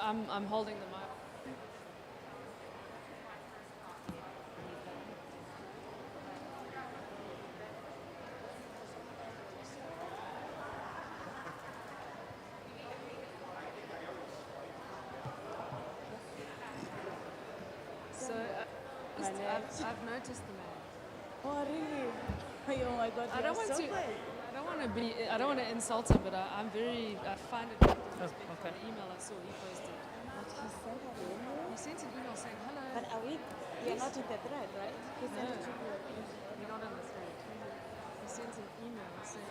I'm holding the mic. So I've noticed the man. Oh, really? Oh my God, I don't want so to. good. I don't want to insult him, but I find it very respectful. okay. The email I saw he posted. But he sent an email? He sent an email saying hello. But are we, you're not in the thread, right? He sent it to you. You're not on the thread. He sent an email saying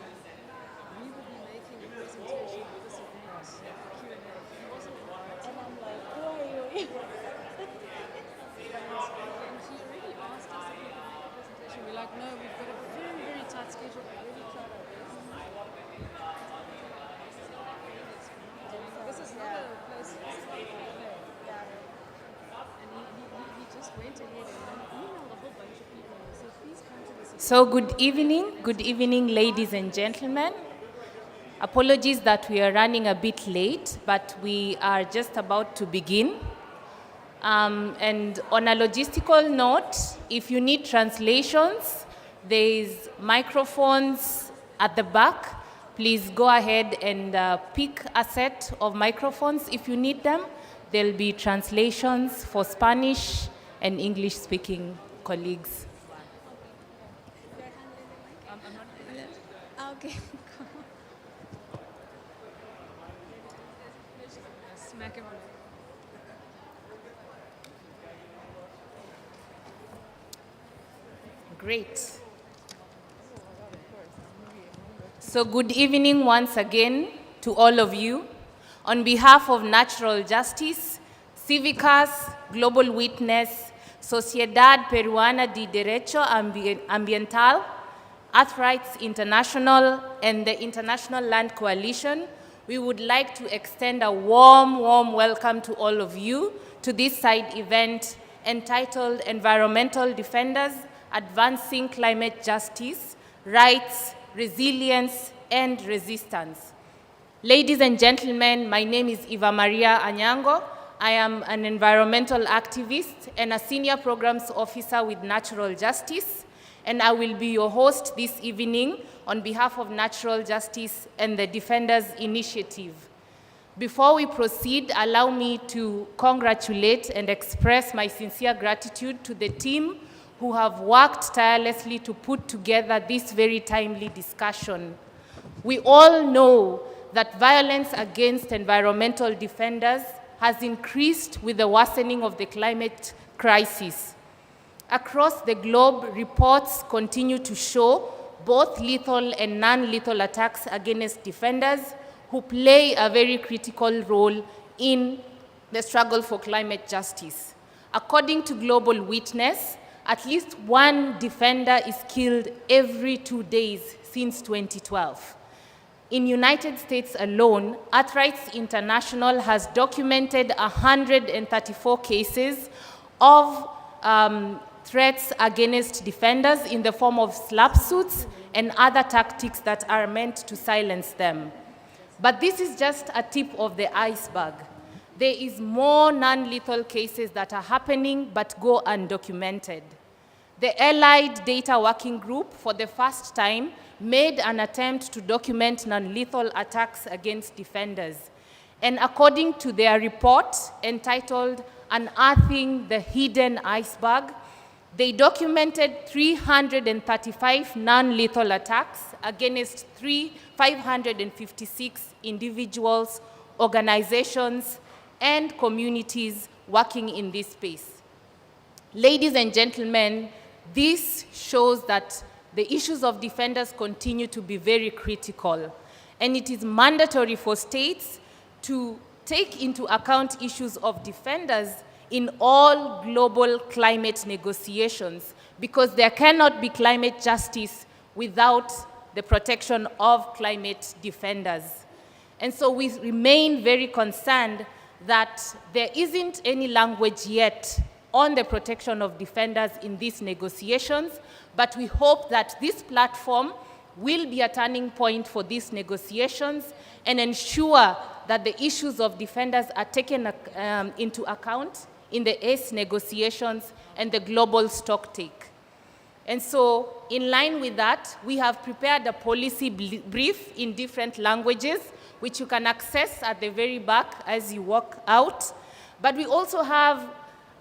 we will be making a presentation at this event. Q&A. He wasn't invited. And I'm like, who are you? And he already asked us if we could make a presentation. We're like, no, we've got a very, very tight schedule. We really tried our best. This is not a place for us to play. And he just went ahead and emailed a whole bunch of people and said, please come to this event. So good evening, ladies and gentlemen. Apologies that we are running a bit late, but we are just about to begin. And on a logistical note, if you need translations, there's microphones at the back. Please go ahead and pick a set of microphones if you need them. There'll be translations for Spanish and English-speaking colleagues. Okay. Smack him on it. Great. So good evening once again to all of you. On behalf of Natural Justice, Cívicas, Global Witness, Sociedad Peruana de Derecho Ambiental, EarthRights International, and the International Land Coalition, we would like to extend a warm welcome to all of you to this side event entitled Environmental Defenders Advancing Climate Justice, Rights, Resilience, and Resistance. Ladies and gentlemen, my name is Eva Maria Anyango. I am an environmental activist and a senior programs officer with Natural Justice, and I will be your host this evening on behalf of Natural Justice and the Defenders Initiative. Before we proceed, allow me to congratulate and express my sincere gratitude to the team who have worked tirelessly to put together this very timely discussion. We all know that violence against environmental defenders has increased with the worsening of the climate crisis. Across the globe, reports continue to show both lethal and non-lethal attacks against defenders who play a very critical role in the struggle for climate justice. According to Global Witness, at least one defender is killed every 2 days since 2012. In United States alone, EarthRights International has documented 134 cases of threats against defenders in the form of slap suits and other tactics that are meant to silence them. But this is just a tip of the iceberg. There is more non-lethal cases that are happening but go undocumented. The Allied Data Working Group, for the first time, made an attempt to document non-lethal attacks against defenders. And according to their report entitled Unearthing the Hidden Iceberg, they documented 335 non-lethal attacks against 556 individuals, organizations, and communities working in this space. Ladies and gentlemen, this shows that the issues of defenders continue to be very critical, and it is mandatory for states to take into account issues of defenders in all global climate negotiations, because there cannot be climate justice without the protection of climate defenders. And so we remain very concerned that there isn't any language yet on the protection of defenders in these negotiations, but we hope that this platform will be a turning point for these negotiations and ensure that the issues of defenders are taken into account in the ACE negotiations and the global stocktake. And so, in line with that, we have prepared a policy brief in different languages, which you can access at the very back as you walk out. But we also have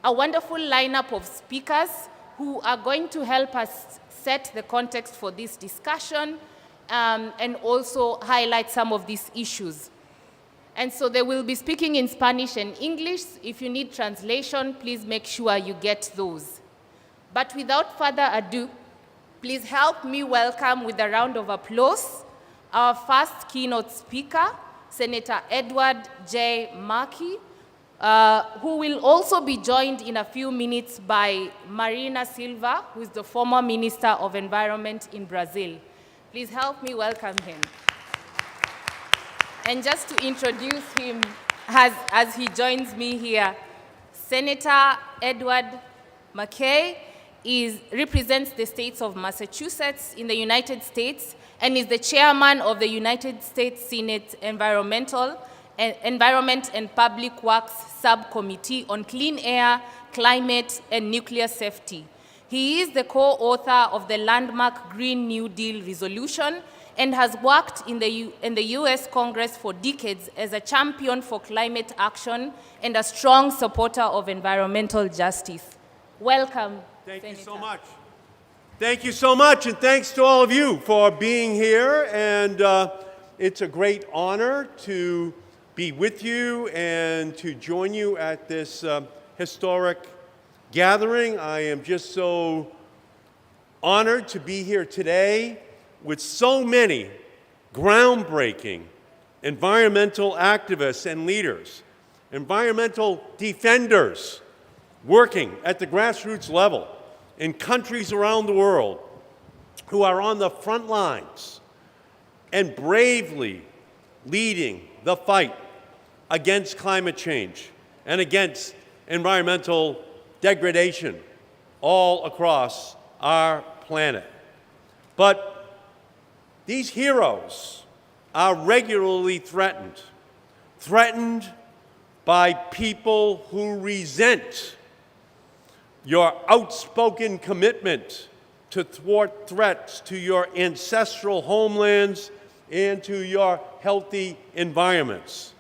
a wonderful lineup of speakers who are going to help us set the context for this discussion and also highlight some of these issues. And so they will be speaking in Spanish and English. If you need translation, please make sure you get those. But without further ado, please help me welcome with a round of applause our first keynote speaker, Senator Edward J. Markey, who will also be joined in a few minutes by Marina Silva, who is the former Minister of Environment in Brazil. Please help me welcome him. And just to introduce him as he joins me here, Senator Edward Markey represents the states of Massachusetts in the United States and is the chairman of the United States Senate Environment and Public Works Subcommittee on Clean Air, Climate, and Nuclear Safety. He is the co-author of the landmark Green New Deal resolution and has worked in the US Congress for decades as a champion for climate action and a strong supporter of environmental justice. Welcome. Thank Senator. you so much. Thank you so much, and thanks to all of you for being here. And it's a great honor to be with you and to join you at this historic gathering. I am just so honored to be here today with so many groundbreaking environmental activists and leaders, environmental defenders, working at the grassroots level in countries around the world who are on the front lines and bravely leading the fight against climate change and against environmental degradation all across our planet. But these heroes are regularly threatened by people who resent your outspoken commitment to thwart threats to your ancestral homelands and to your healthy environments.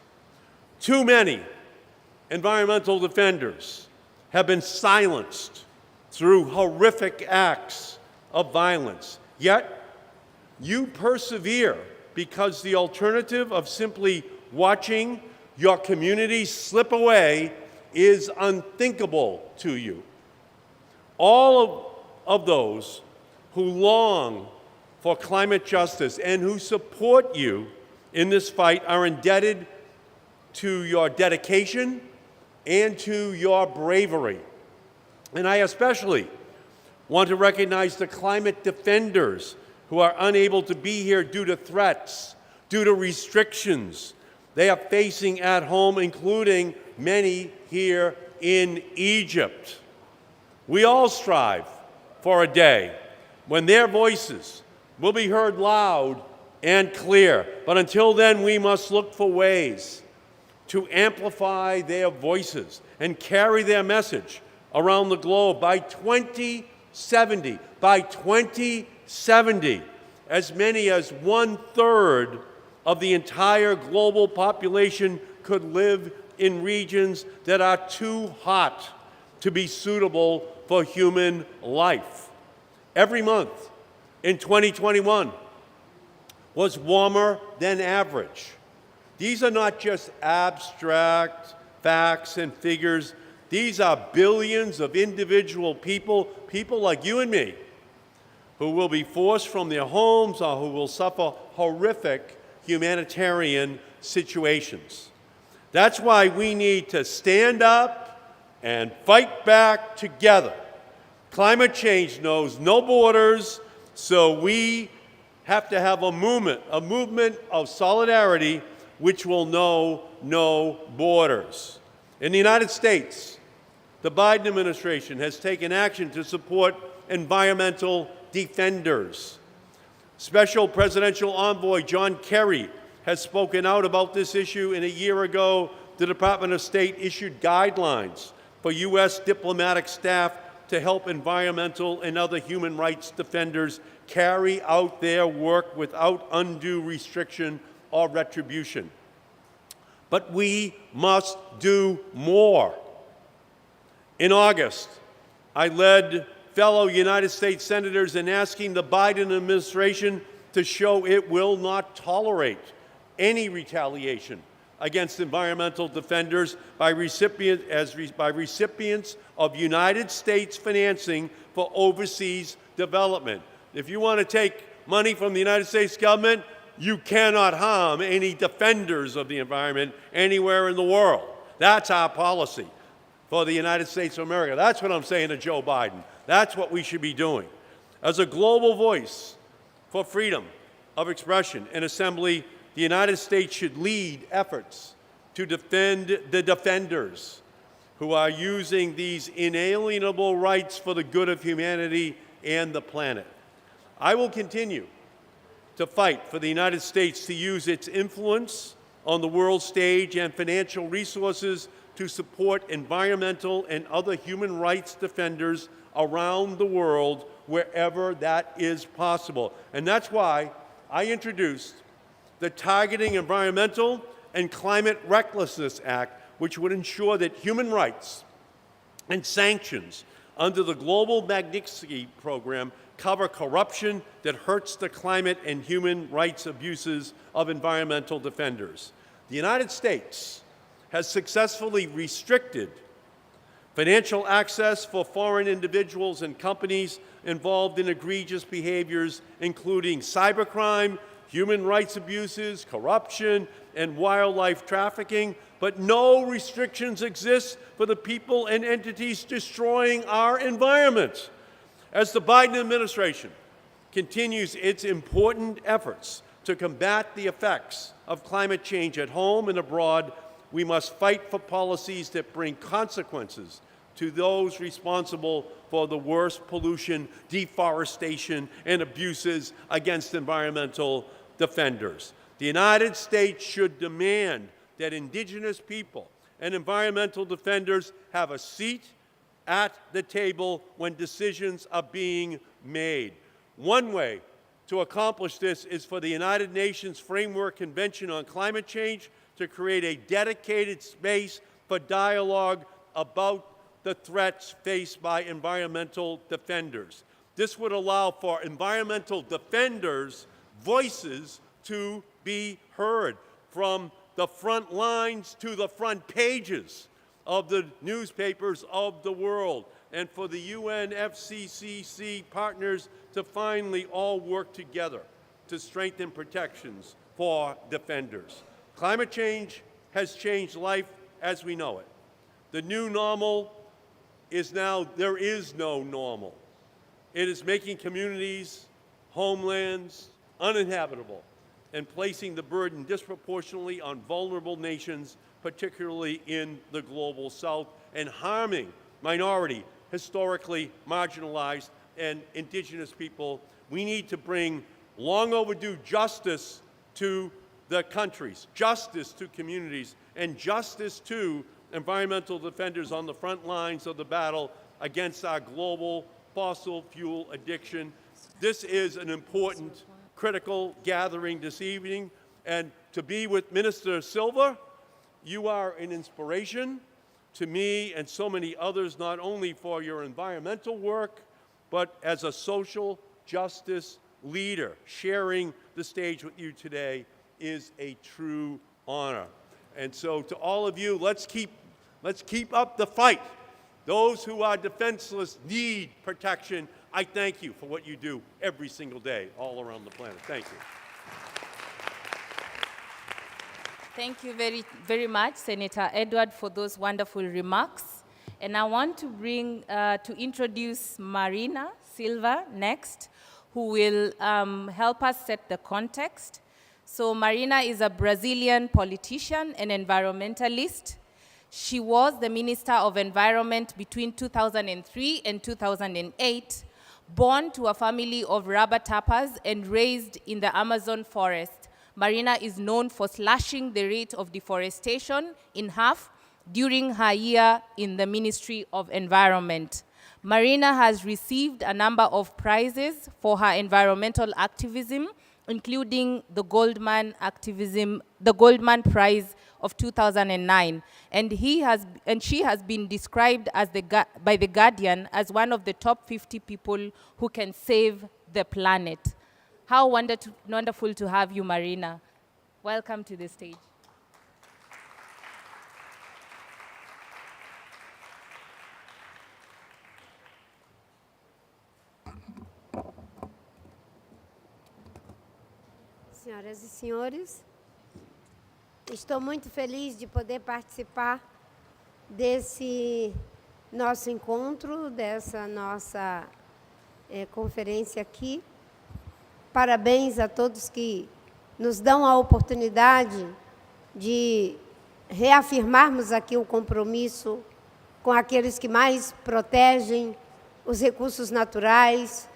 Too many environmental defenders have been silenced through horrific acts of violence. Yet, you persevere because the alternative of simply watching your community slip away is unthinkable to you. All of those who long for climate justice and who support you in this fight are indebted to your dedication and to your bravery. And I especially want to recognize the climate defenders who are unable to be here due to threats, due to restrictions they are facing at home, including many here in Egypt. We all strive for a day when their voices will be heard loud and clear. But until then, we must look for ways to amplify their voices and carry their message around the globe. By 2070, as many as 1/3 of the entire global population could live in regions that are too hot to be suitable for human life. Every month in 2021 was warmer than average. These are not just abstract facts and figures. These are billions of individual people like you and me, who will be forced from their homes or who will suffer horrific humanitarian situations. That's why we need to stand up and fight back together. Climate change knows no borders, so we have to have a movement of solidarity which will know no borders. In the United States, the Biden administration has taken action to support environmental defenders. Special Presidential Envoy John Kerry has spoken out about this issue, and a year ago, the Department of State issued guidelines for U.S. diplomatic staff to help environmental and other human rights defenders carry out their work without undue restriction or retribution. But we must do more. In August, I led fellow United States senators in asking the Biden administration to show it will not tolerate any retaliation against environmental defenders by recipients of United States financing for overseas development. If you want to take money from the United States government, you cannot harm any defenders of the environment anywhere in the world. That's our policy for the United States of America. That's what I'm saying to Joe Biden. That's what we should be doing. As a global voice for freedom of expression and assembly, the United States should lead efforts to defend the defenders who are using these inalienable rights for the good of humanity and the planet. I will continue to fight for the United States to use its influence on the world stage and financial resources to support environmental and other human rights defenders around the world wherever that is possible. And that's why I introduced the Targeting Environmental and Climate Recklessness Act, which would ensure that human rights and sanctions under the Global Magnitsky Program cover corruption that hurts the climate and human rights abuses of environmental defenders. The United States has successfully restricted financial access for foreign individuals and companies involved in egregious behaviors, including cybercrime, human rights abuses, corruption, and wildlife trafficking, but no restrictions exist for the people and entities destroying our environment. As the Biden administration continues its important efforts to combat the effects of climate change at home and abroad, we must fight for policies that bring consequences to those responsible for the worst pollution, deforestation, and abuses against environmental defenders. The United States should demand that indigenous people and environmental defenders have a seat at the table when decisions are being made. One way to accomplish this is for the United Nations Framework Convention on Climate Change to create a dedicated space for dialogue about the threats faced by environmental defenders. This would allow for environmental defenders' voices to be heard from the front lines to the front pages of the newspapers of the world, and for the UNFCCC partners to finally all work together to strengthen protections for defenders. Climate change has changed life as we know it. The new normal is now, there is no normal. It is making communities, homelands, uninhabitable and placing the burden disproportionately on vulnerable nations, particularly in the global south, and harming minority, historically marginalized, and indigenous people. We need to bring long overdue justice to the countries, justice to communities, and justice to environmental defenders on the front lines of the battle against our global fossil fuel addiction. This is an important, critical gathering this evening, and to be with Minister Silva, you are an inspiration to me and so many others, not only for your environmental work, but as a social justice leader. Sharing the stage with you today is a true honor. And so to all of you, let's keep up the fight. Those who are defenseless need protection. I thank you for what you do every single day all around the planet. Thank you. Thank you very, very much, Senator Edward, for those wonderful remarks. And I want to introduce Marina Silva next, who will help us set the context. So Marina is a Brazilian politician and environmentalist. She was the Minister of Environment between 2003 and 2008, Born to a family of rubber tappers and raised in the Amazon forest, Marina is known for slashing the rate of deforestation in half during her year in the Ministry of Environment. Marina has received a number of prizes for her environmental activism, including the Goldman Prize of 2009, and she has been described as by The Guardian as one of the top 50 people who can save the planet. How wonderful to have you, Marina. Welcome to the stage. Senhoras e senhores, estou muito feliz de poder participar desse nosso encontro, dessa nossa conferência aqui. Parabéns a todos que nos dão a oportunidade de reafirmarmos aqui o compromisso com aqueles que mais protegem os recursos naturais,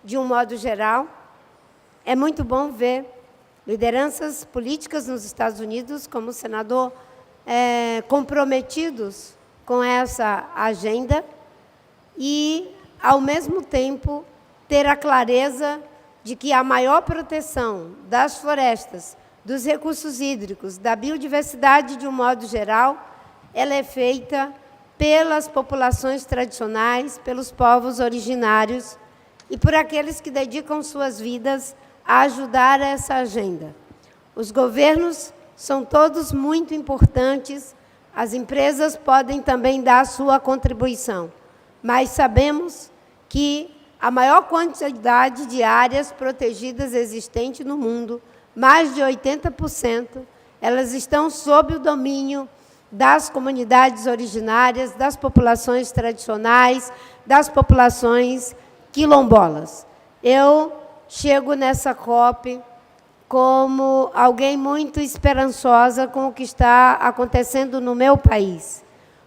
de um modo geral. É muito bom ver lideranças políticas nos Estados Unidos, como o senador, comprometidos com essa agenda e, ao mesmo tempo, ter a clareza de que a maior proteção das florestas, dos recursos hídricos, da biodiversidade de um modo geral, ela é feita pelas populações tradicionais, pelos povos originários e por aqueles que dedicam suas vidas a ajudar essa agenda. Os governos são todos muito importantes, as empresas podem também dar a sua contribuição, mas sabemos que a maior quantidade de áreas protegidas existente no mundo, mais de 80%, elas estão sob o domínio das comunidades originárias, das populações tradicionais, das populações quilombolas. Eu chego nessa COP como alguém muito esperançosa com o que está acontecendo no meu país.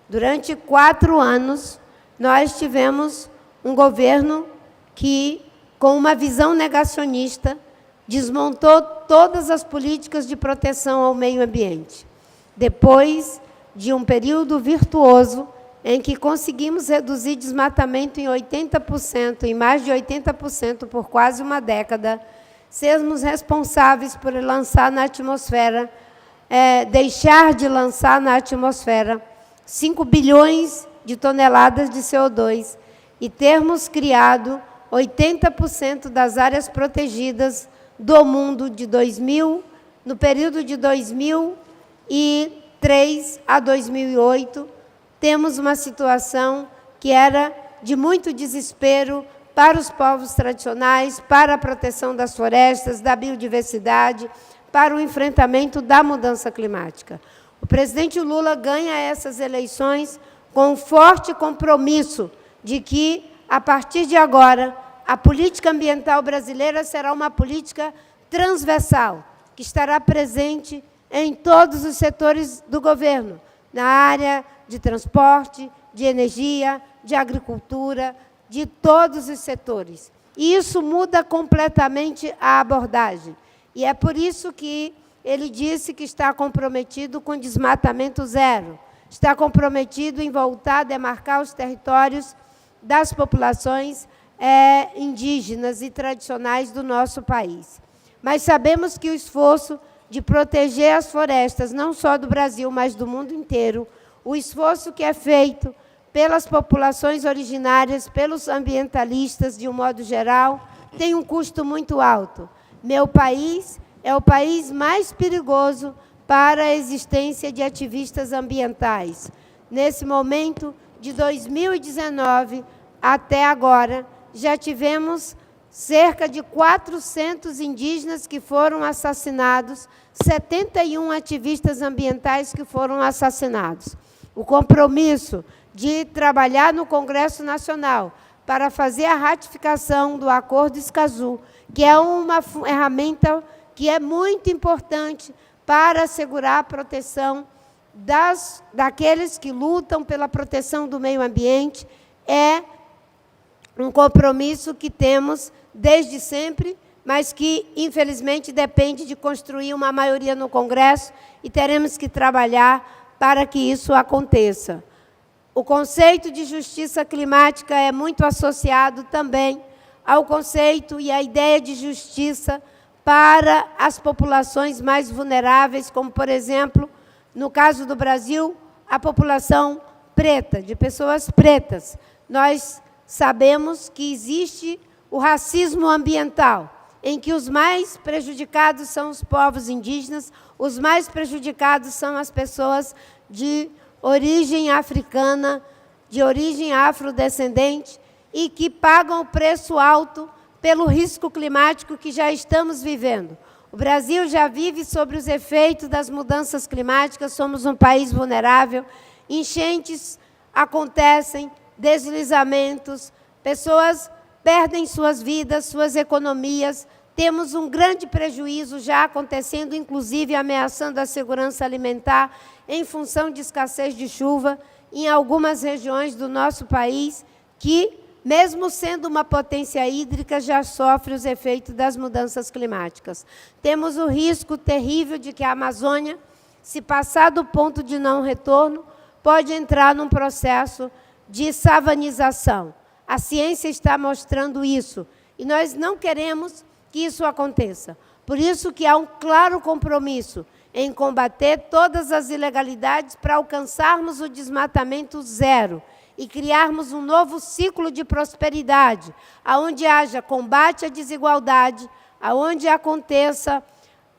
Durante 4 anos, nós tivemos um governo que, com uma visão negacionista, desmontou todas as políticas de proteção ao meio ambiente. Depois de um período virtuoso, em que conseguimos reduzir desmatamento em 80%, em mais de 80% por quase uma década, sermos responsáveis por lançar na atmosfera, deixar de lançar na atmosfera 5 bilhões de toneladas de CO2 e termos criado 80% das áreas protegidas do mundo de 2000, no período de 2003 a 2008, temos uma situação que era de muito desespero para os povos tradicionais, para a proteção das florestas, da biodiversidade, para o enfrentamento da mudança climática. O presidente Lula ganha essas eleições com um forte compromisso de que, a partir de agora, a política ambiental brasileira será uma política transversal, que estará presente em todos os setores do governo, na área de transporte, de energia, de agricultura, de todos os setores. E isso muda completamente a abordagem. E é por isso que ele disse que está comprometido com desmatamento zero, está comprometido em voltar a demarcar os territórios das populações indígenas e tradicionais do nosso país. Mas sabemos que o esforço de proteger as florestas, não só do Brasil, mas do mundo inteiro, o esforço que é feito pelas populações originárias, pelos ambientalistas, de um modo geral, tem um custo muito alto. Meu país é o país mais perigoso para a existência de ativistas ambientais. Nesse momento, de 2019 até agora, já tivemos cerca de 400 indígenas que foram assassinados, 71 ativistas ambientais que foram assassinados. O compromisso de trabalhar no Congresso Nacional para fazer a ratificação do Acordo Escazú, que é uma ferramenta que é muito importante para assegurar a proteção daqueles que lutam pela proteção do meio ambiente, é um compromisso que temos desde sempre, mas que, infelizmente, depende de construir uma maioria no Congresso e teremos que trabalhar para que isso aconteça. O conceito de justiça climática é muito associado também ao conceito e à ideia de justiça para as populações mais vulneráveis, como, por exemplo, no caso do Brasil, a população preta, de pessoas pretas. Nós sabemos que existe o racismo ambiental, em que os mais prejudicados são os povos indígenas, os mais prejudicados são as pessoas de origem africana, de origem afrodescendente, e que pagam o preço alto pelo risco climático que já estamos vivendo. O Brasil já vive sobre os efeitos das mudanças climáticas, somos um país vulnerável, enchentes acontecem, deslizamentos, pessoas perdem suas vidas, suas economias, temos um grande prejuízo já acontecendo, inclusive ameaçando a segurança alimentar em função de escassez de chuva em algumas regiões do nosso país, que, mesmo sendo uma potência hídrica, já sofre os efeitos das mudanças climáticas. Temos o risco terrível de que a Amazônia, se passar do ponto de não retorno, pode entrar num processo de savanização. A ciência está mostrando isso, e nós não queremos que isso aconteça. Por isso que há um claro compromisso em combater todas as ilegalidades para alcançarmos o desmatamento zero e criarmos um novo ciclo de prosperidade, onde haja combate à desigualdade, onde aconteça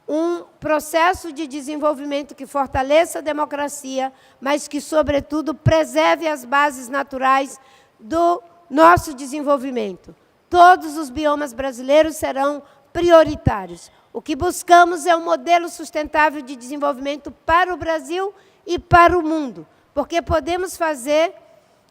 um processo de desenvolvimento que fortaleça a democracia, mas que, sobretudo, preserve as bases naturais do nosso desenvolvimento. Todos os biomas brasileiros serão prioritários. O que buscamos é um modelo sustentável de desenvolvimento para o Brasil e para o mundo, porque podemos fazer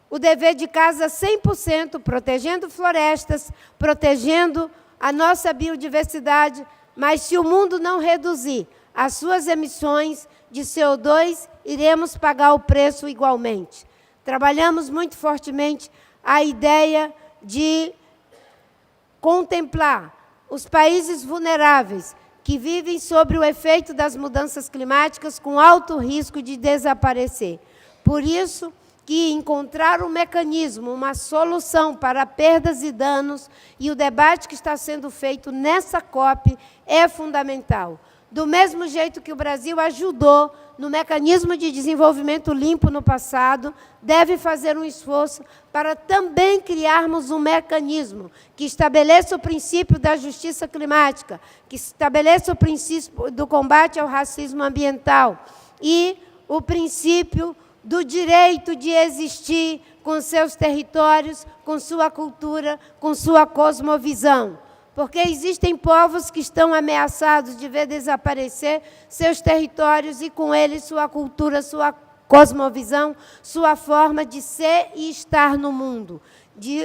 o dever de casa 100%, protegendo florestas, protegendo a nossa biodiversidade, mas se o mundo não reduzir as suas emissões de CO2, iremos pagar o preço igualmente. Trabalhamos muito fortemente a ideia de contemplar os países vulneráveis que vivem sob o efeito das mudanças climáticas com alto risco de desaparecer. Por isso que encontrar um mecanismo, uma solução para perdas e danos, e o debate que está sendo feito nessa COP é fundamental. Do mesmo jeito que o Brasil ajudou no mecanismo de desenvolvimento limpo no passado, deve fazer um esforço para também criarmos um mecanismo que estabeleça o princípio da justiça climática, que estabeleça o princípio do combate ao racismo ambiental e o princípio do direito de existir com seus territórios, com sua cultura, com sua cosmovisão. Porque existem povos que estão ameaçados de ver desaparecer seus territórios e, com eles, sua cultura, sua cosmovisão, sua forma de ser e estar no mundo.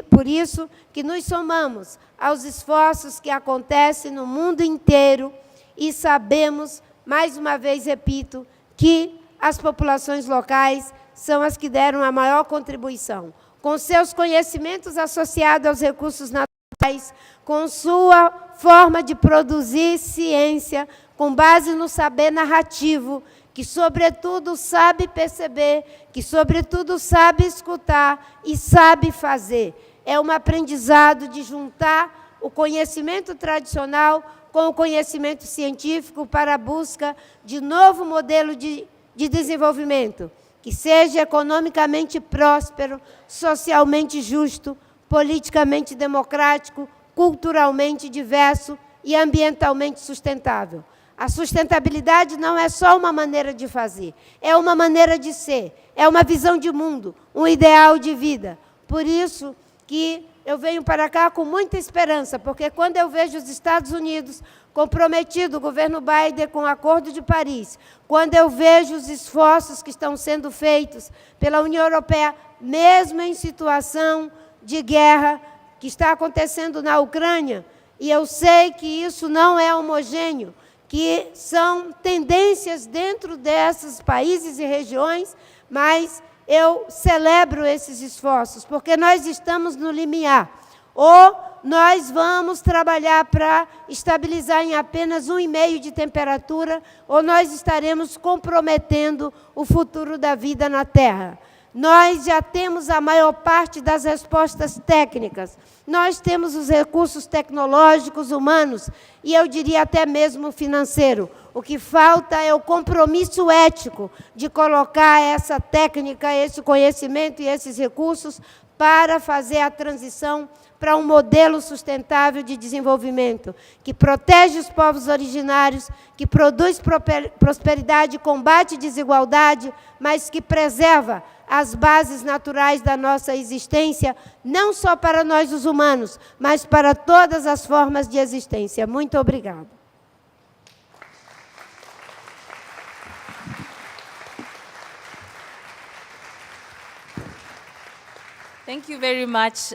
Por isso que nos somamos aos esforços que acontecem no mundo inteiro e sabemos, mais uma vez repito, que as populações locais são as que deram a maior contribuição. Com seus conhecimentos associados aos recursos naturais, com sua forma de produzir ciência, com base no saber narrativo, que, sobretudo, sabe perceber, que, sobretudo, sabe escutar e sabe fazer. É um aprendizado de juntar o conhecimento tradicional com o conhecimento científico para a busca de novo modelo de desenvolvimento, que seja economicamente próspero, socialmente justo, politicamente democrático, culturalmente diverso e ambientalmente sustentável. A sustentabilidade não é só uma maneira de fazer, é uma maneira de ser, é uma visão de mundo, um ideal de vida. Por isso que eu venho para cá com muita esperança, porque quando eu vejo os Estados Unidos comprometido, o governo Biden, com o Acordo de Paris, quando eu vejo os esforços que estão sendo feitos pela União Europeia, mesmo em situação de guerra que está acontecendo na Ucrânia, e eu sei que isso não é homogêneo, que são tendências dentro desses países e regiões, mas eu celebro esses esforços, porque nós estamos no limiar. Ou nós vamos trabalhar para estabilizar em apenas 1,5 de temperatura, ou nós estaremos comprometendo o futuro da vida na Terra. Nós já temos a maior parte das respostas técnicas. Nós temos os recursos tecnológicos, humanos, e eu diria até mesmo financeiro. O que falta é o compromisso ético de colocar essa técnica, esse conhecimento e esses recursos para fazer a transição para um modelo sustentável de desenvolvimento, que protege os povos originários, que produz prosperidade, combate desigualdade, mas que preserva as bases naturais da nossa existência, não só para nós os humanos, mas para todas as formas de existência. Muito obrigada. Thank you very much,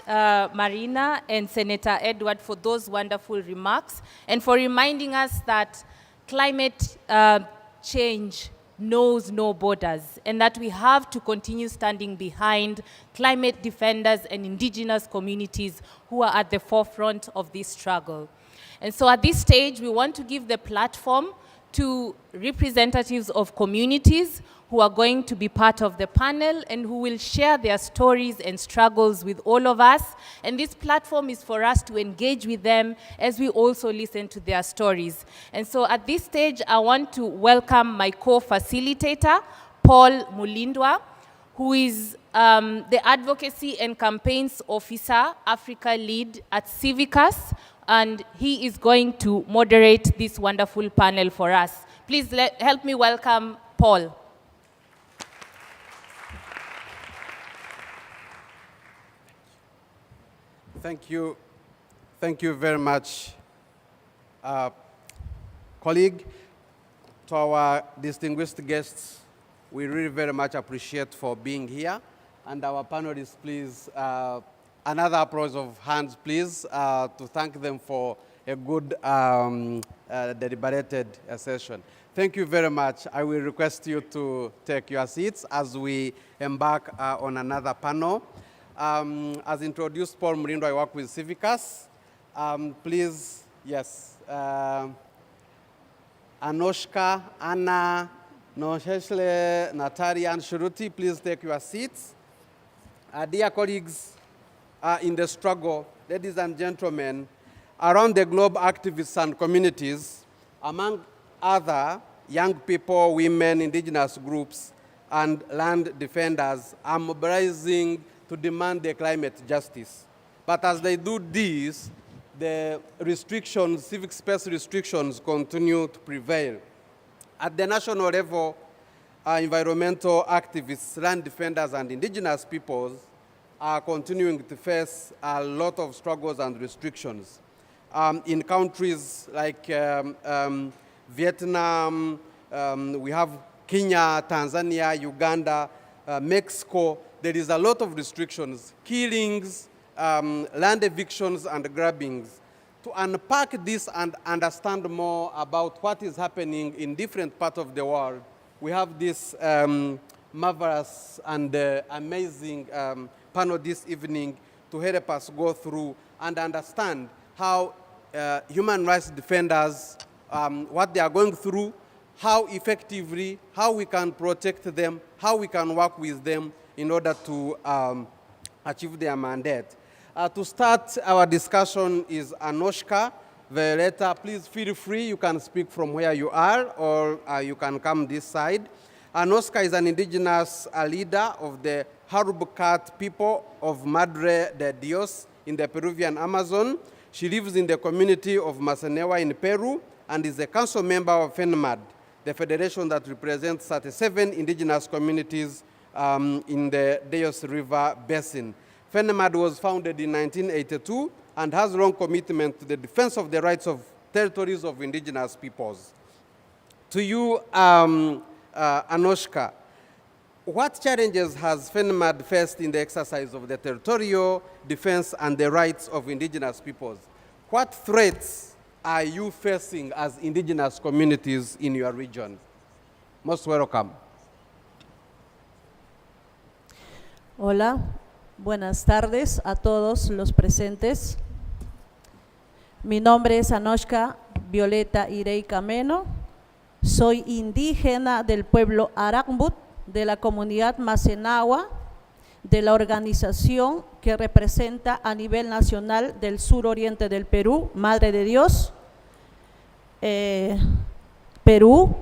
Marina and Senator Edward, for those wonderful remarks and for reminding us that climate change knows no borders and that we have to continue standing behind climate defenders and indigenous communities who are at the forefront of this struggle. And so at this stage, we want to give the platform to representatives of communities who are going to be part of the panel and who will share their stories and struggles with all of us. And this platform is for us to engage with them as we also listen to their stories. And so at this stage, I want to welcome my co-facilitator, Paul Mulindwa, who is the Advocacy and Campaigns Officer, Africa Lead at Civicus, and he is going to moderate this wonderful panel for us. Please help me welcome Paul. Thank you. Thank you very much, colleague. To our distinguished guests, we really very much appreciate for being here. And our panelists, please, another applause of hands, please, to thank them for a good deliberated session. Thank you very much. I will request you to take your seats as we embark on another panel. As introduced, Paul Mulindwa, I work with Civicus. Please, yes. Anoshka, Anna, Nonhle, Natalia, and Shruti, please take your seats. Dear colleagues in the struggle, ladies and gentlemen, around the globe, activists and communities, among other young people, women, indigenous groups, and land defenders are mobilizing to demand the climate justice. But as they do this, the restrictions, civic space restrictions continue to prevail. At the national level, environmental activists, land defenders, and indigenous peoples are continuing to face a lot of struggles and restrictions. In countries like Vietnam, we have Kenya, Tanzania, Uganda, Mexico. There is a lot of restrictions, killings, land evictions, and grabbings. To unpack this and understand more about what is happening in different parts of the world, we have this marvelous and amazing panel this evening to help us go through and understand how human rights defenders, what they are going through, how effectively, how we can protect them, how we can work with them in order to achieve their mandate. To start our discussion is Anoshka. Violeta, please feel free. You can speak from where you are, or you can come this side. Anoshka is an indigenous leader of the Harubukat people of Madre de Dios in the Peruvian Amazon. She lives in the community of Masanewa in Peru and is a council member of FENMAD, the federation that represents 37 indigenous communities in the Dios River Basin. FENMAD was founded in 1982 and has long commitment to the defense of the rights of territories of indigenous peoples. To you, Anoshka, what challenges has FENMAD faced in the exercise of the territorial defense and the rights of indigenous peoples? What threats are you facing as indigenous communities in your region? Most welcome. Hola, Buenas tardes a todos los presentes. Mi nombre es Anoshka, Violeta, Irey, Cameno. Soy indígena del pueblo Arakmbut, de la comunidad Macenagua, de la organización que representa a nivel nacional del suroriente del Perú, Madre de Dios, Perú.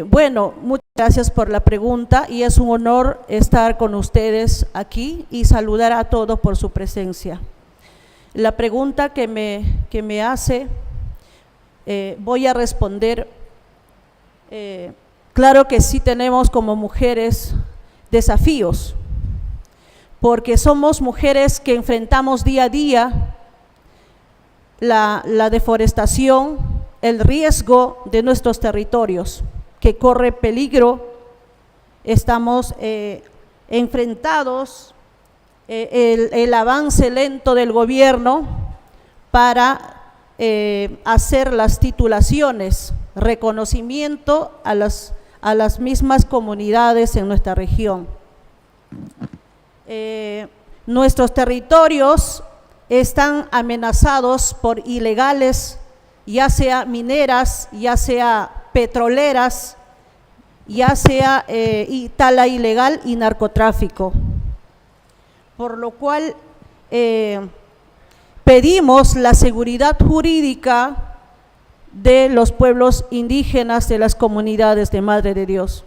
Bueno, muchas gracias por la pregunta y es un honor estar con ustedes aquí y saludar a todos por su presencia. La pregunta que me hace, voy a responder. Claro que sí tenemos como mujeres desafíos, porque somos mujeres que enfrentamos día a día la deforestación, el riesgo de nuestros territorios, que corre peligro. Estamos enfrentados el avance lento del gobierno para hacer las titulaciones, reconocimiento a las mismas comunidades en nuestra región. Nuestros territorios están amenazados por ilegales, ya sea mineras, ya sea petroleras, ya sea tala ilegal y narcotráfico. Por lo cual pedimos la seguridad jurídica de los pueblos indígenas de las comunidades de Madre de Dios.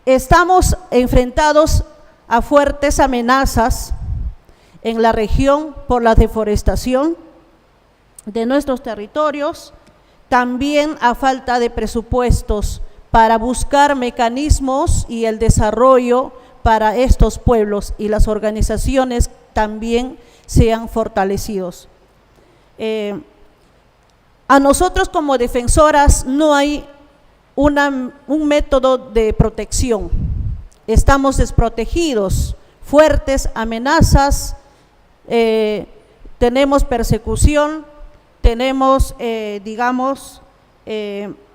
Estamos enfrentados a fuertes amenazas en la región por la deforestación de nuestros territorios, también a falta de presupuestos para buscar mecanismos y el desarrollo para estos pueblos y las organizaciones también sean fortalecidos. A nosotros como defensoras no hay un método de protección, estamos desprotegidos, fuertes amenazas, tenemos persecución, tenemos,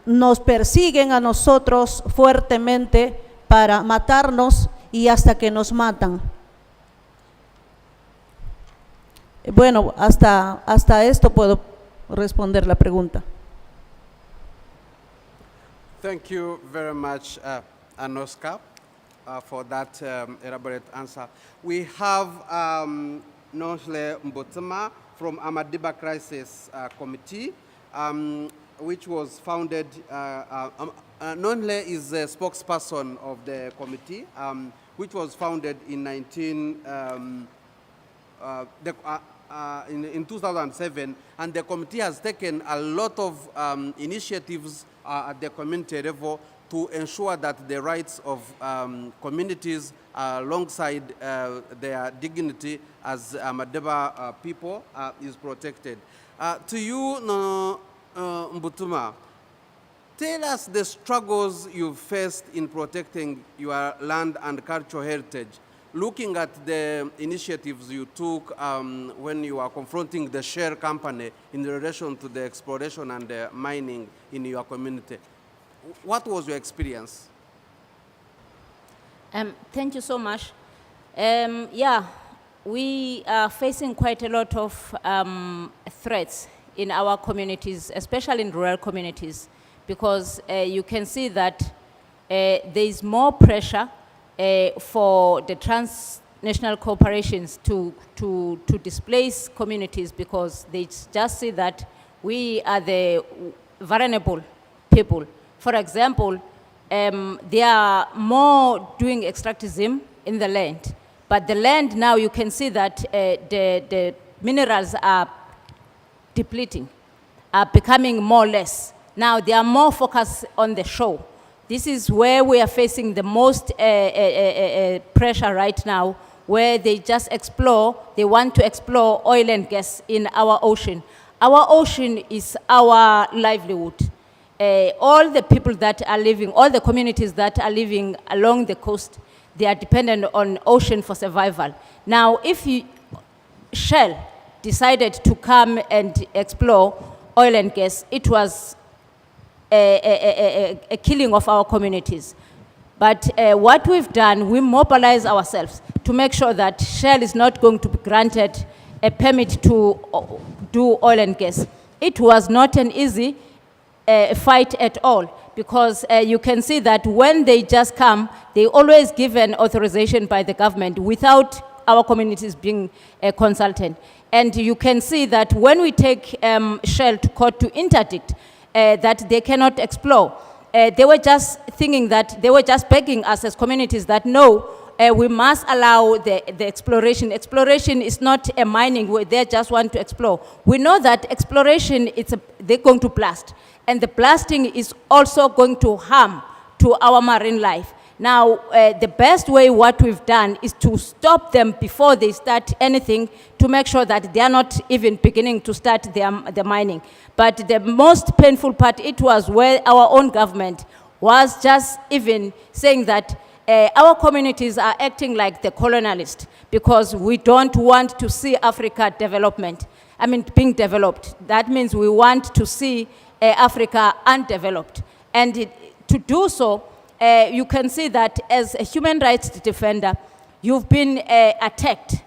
nos persiguen a nosotros fuertemente para matarnos y hasta que nos matan. Bueno, hasta esto puedo responder la pregunta. Thank you very much, Anoshka, for that elaborate answer. We have Nonhle Mbuthuma from Amadiba Crisis Committee, which was founded, Nonhle is the spokesperson of the committee, which was founded in 2007, and the committee has taken a lot of initiatives at the community level to ensure that the rights of communities alongside their dignity as Amadiba people is protected. To you, Mbuthuma, tell us the struggles you've faced in protecting your land and cultural heritage, looking at the initiatives you took when you were confronting the share company in relation to the exploration and the mining in your community. What was your experience? Thank you so much. Yeah, we are facing quite a lot of threats in our communities, especially in rural communities, because you can see that there is more pressure for the transnational corporations to displace communities, because they just see that we are the vulnerable people. For example, they are more doing extractivism in the land, but the land now you can see that the minerals are depleting, are becoming more or less. Now they are more focused on the show. This is where we are facing the most pressure right now, where they just explore, they want to explore oil and gas in our ocean. Our ocean is our livelihood. All the people that are living, all the communities that are living along the coast, they are dependent on ocean for survival. Now, if Shell decided to come and explore oil and gas, it was a killing of our communities. But what we've done, we mobilize ourselves to make sure that Shell is not going to be granted a permit to do oil and gas. It was not an easy fight at all, because you can see that when they just come, they always give an authorization by the government without our communities being consulted. And you can see that when we take Shell to court to interdict, that they cannot explore. They were just thinking that, they were just begging us as communities that no, we must allow the exploration. Exploration is not a mining where they just want to explore. We know that exploration, they're going to blast. And the blasting is also going to harm to our marine life. Now, the best way what we've done is to stop them before they start anything, to make sure that they are not even beginning to start the mining. But the most painful part, it was where our own government was just even saying that our communities are acting like the colonialists, because we don't want to see Africa being developed. That means we want to see Africa undeveloped. And to do so, you can see that as a human rights defender, you've been attacked,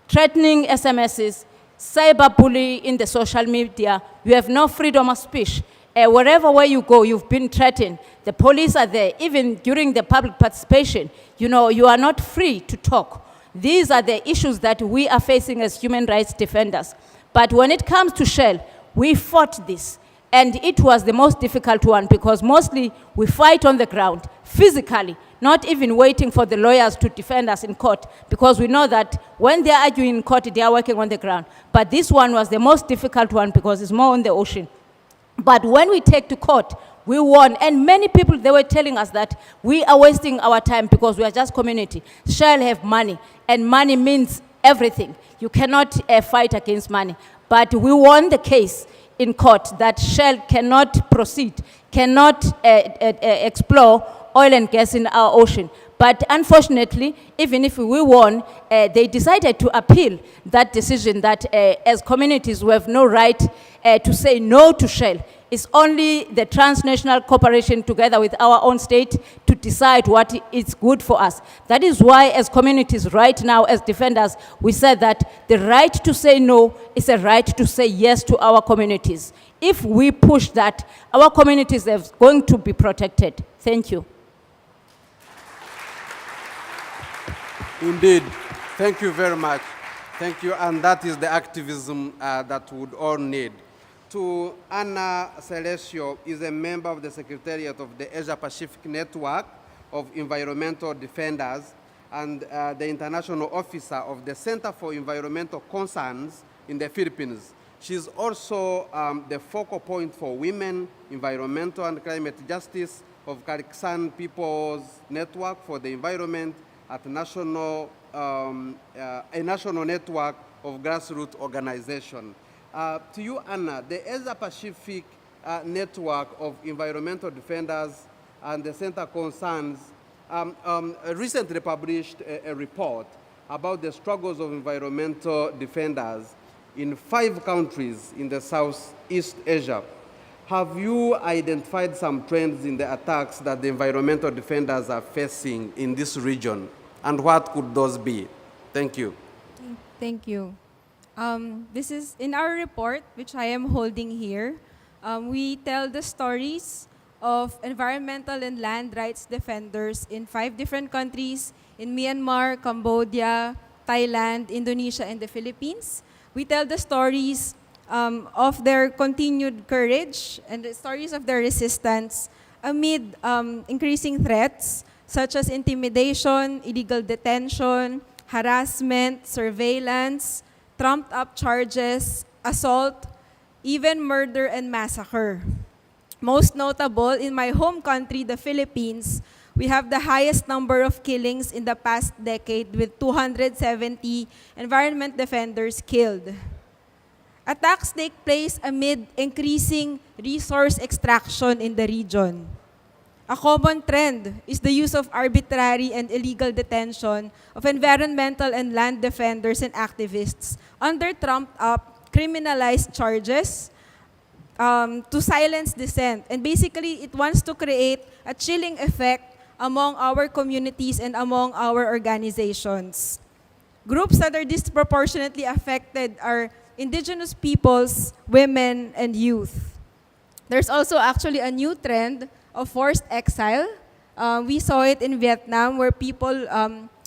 threatening SMSs, cyberbullying in the social media. You have no freedom of speech. Wherever where you go, you've been threatened. The police are there. Even during the public participation, you are not free to talk. These are the issues that we are facing as human rights defenders. But when it comes to Shell, we fought this. And it was the most difficult one, because mostly we fight on the ground, physically, not even waiting for the lawyers to defend us in court, because we know that when they are arguing in court, they are working on the ground. But this one was the most difficult one, because it's more on the ocean. But when we take to court, we won. And many people, they were telling us that we are wasting our time because we are just community. Shell have money, and money means everything. You cannot fight against money. But we won the case in court that Shell cannot proceed, cannot explore oil and gas in our ocean. But unfortunately, even if we won, they decided to appeal that decision that as communities we have no right to say no to Shell. It's only the transnational cooperation together with our own state to decide what is good for us. That is why as communities right now, as defenders, we said that the right to say no is a right to say yes to our communities. If we push that, our communities are going to be protected. Thank you. Indeed. Thank you very much. Thank you. And that is the activism that we would all need. To Anna Celestio is a member of the Secretariat of the Asia-Pacific Network of Environmental Defenders and the International Officer of the Center for Environmental Concerns in the Philippines. She's also the focal point for women, environmental and climate justice of Kariksan People's Network for the Environment at a national network of grassroots organizations. To you, Anna, the Asia-Pacific Network of Environmental Defenders and the Center Concerns recently published a report about the struggles of environmental defenders in 5 countries in the Southeast Asia. Have you identified some trends in the attacks that the environmental defenders are facing in this region? And what could those be? Thank you. Thank you. This is in our report, which I am holding here. We tell the stories of environmental and land rights defenders in 5 different countries, in Myanmar, Cambodia, Thailand, Indonesia, and the Philippines. We tell the stories of their continued courage and the stories of their resistance amid increasing threats such as intimidation, illegal detention, harassment, surveillance, trumped-up charges, assault, even murder and massacre. Most notable, in my home country, the Philippines, we have the highest number of killings in the past decade with 270 environment defenders killed. Attacks take place amid increasing resource extraction in the region. A common trend is the use of arbitrary and illegal detention of environmental and land defenders and activists under trumped-up, criminalized charges to silence dissent. And basically, it wants to create a chilling effect among our communities and among our organizations. Groups that are disproportionately affected are indigenous peoples, women, and youth. There's also actually a new trend of forced exile. We saw it in Vietnam where people,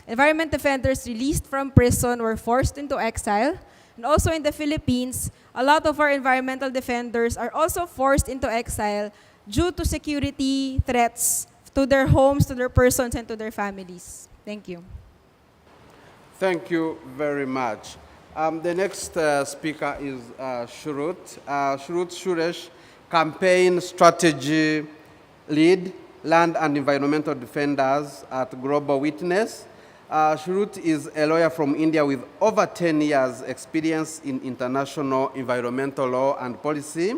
environment defenders released from prison were forced into exile. And also in the Philippines, a lot of our environmental defenders are also forced into exile due to security threats to their homes, to their persons, and to their families. Thank you. Thank you very much. The next speaker is Shruti. Shruti Suresh, Campaign Strategy Lead, Land and Environmental Defenders at Global Witness. Shruti is a lawyer from India with over 10 years experience in international environmental law and policy.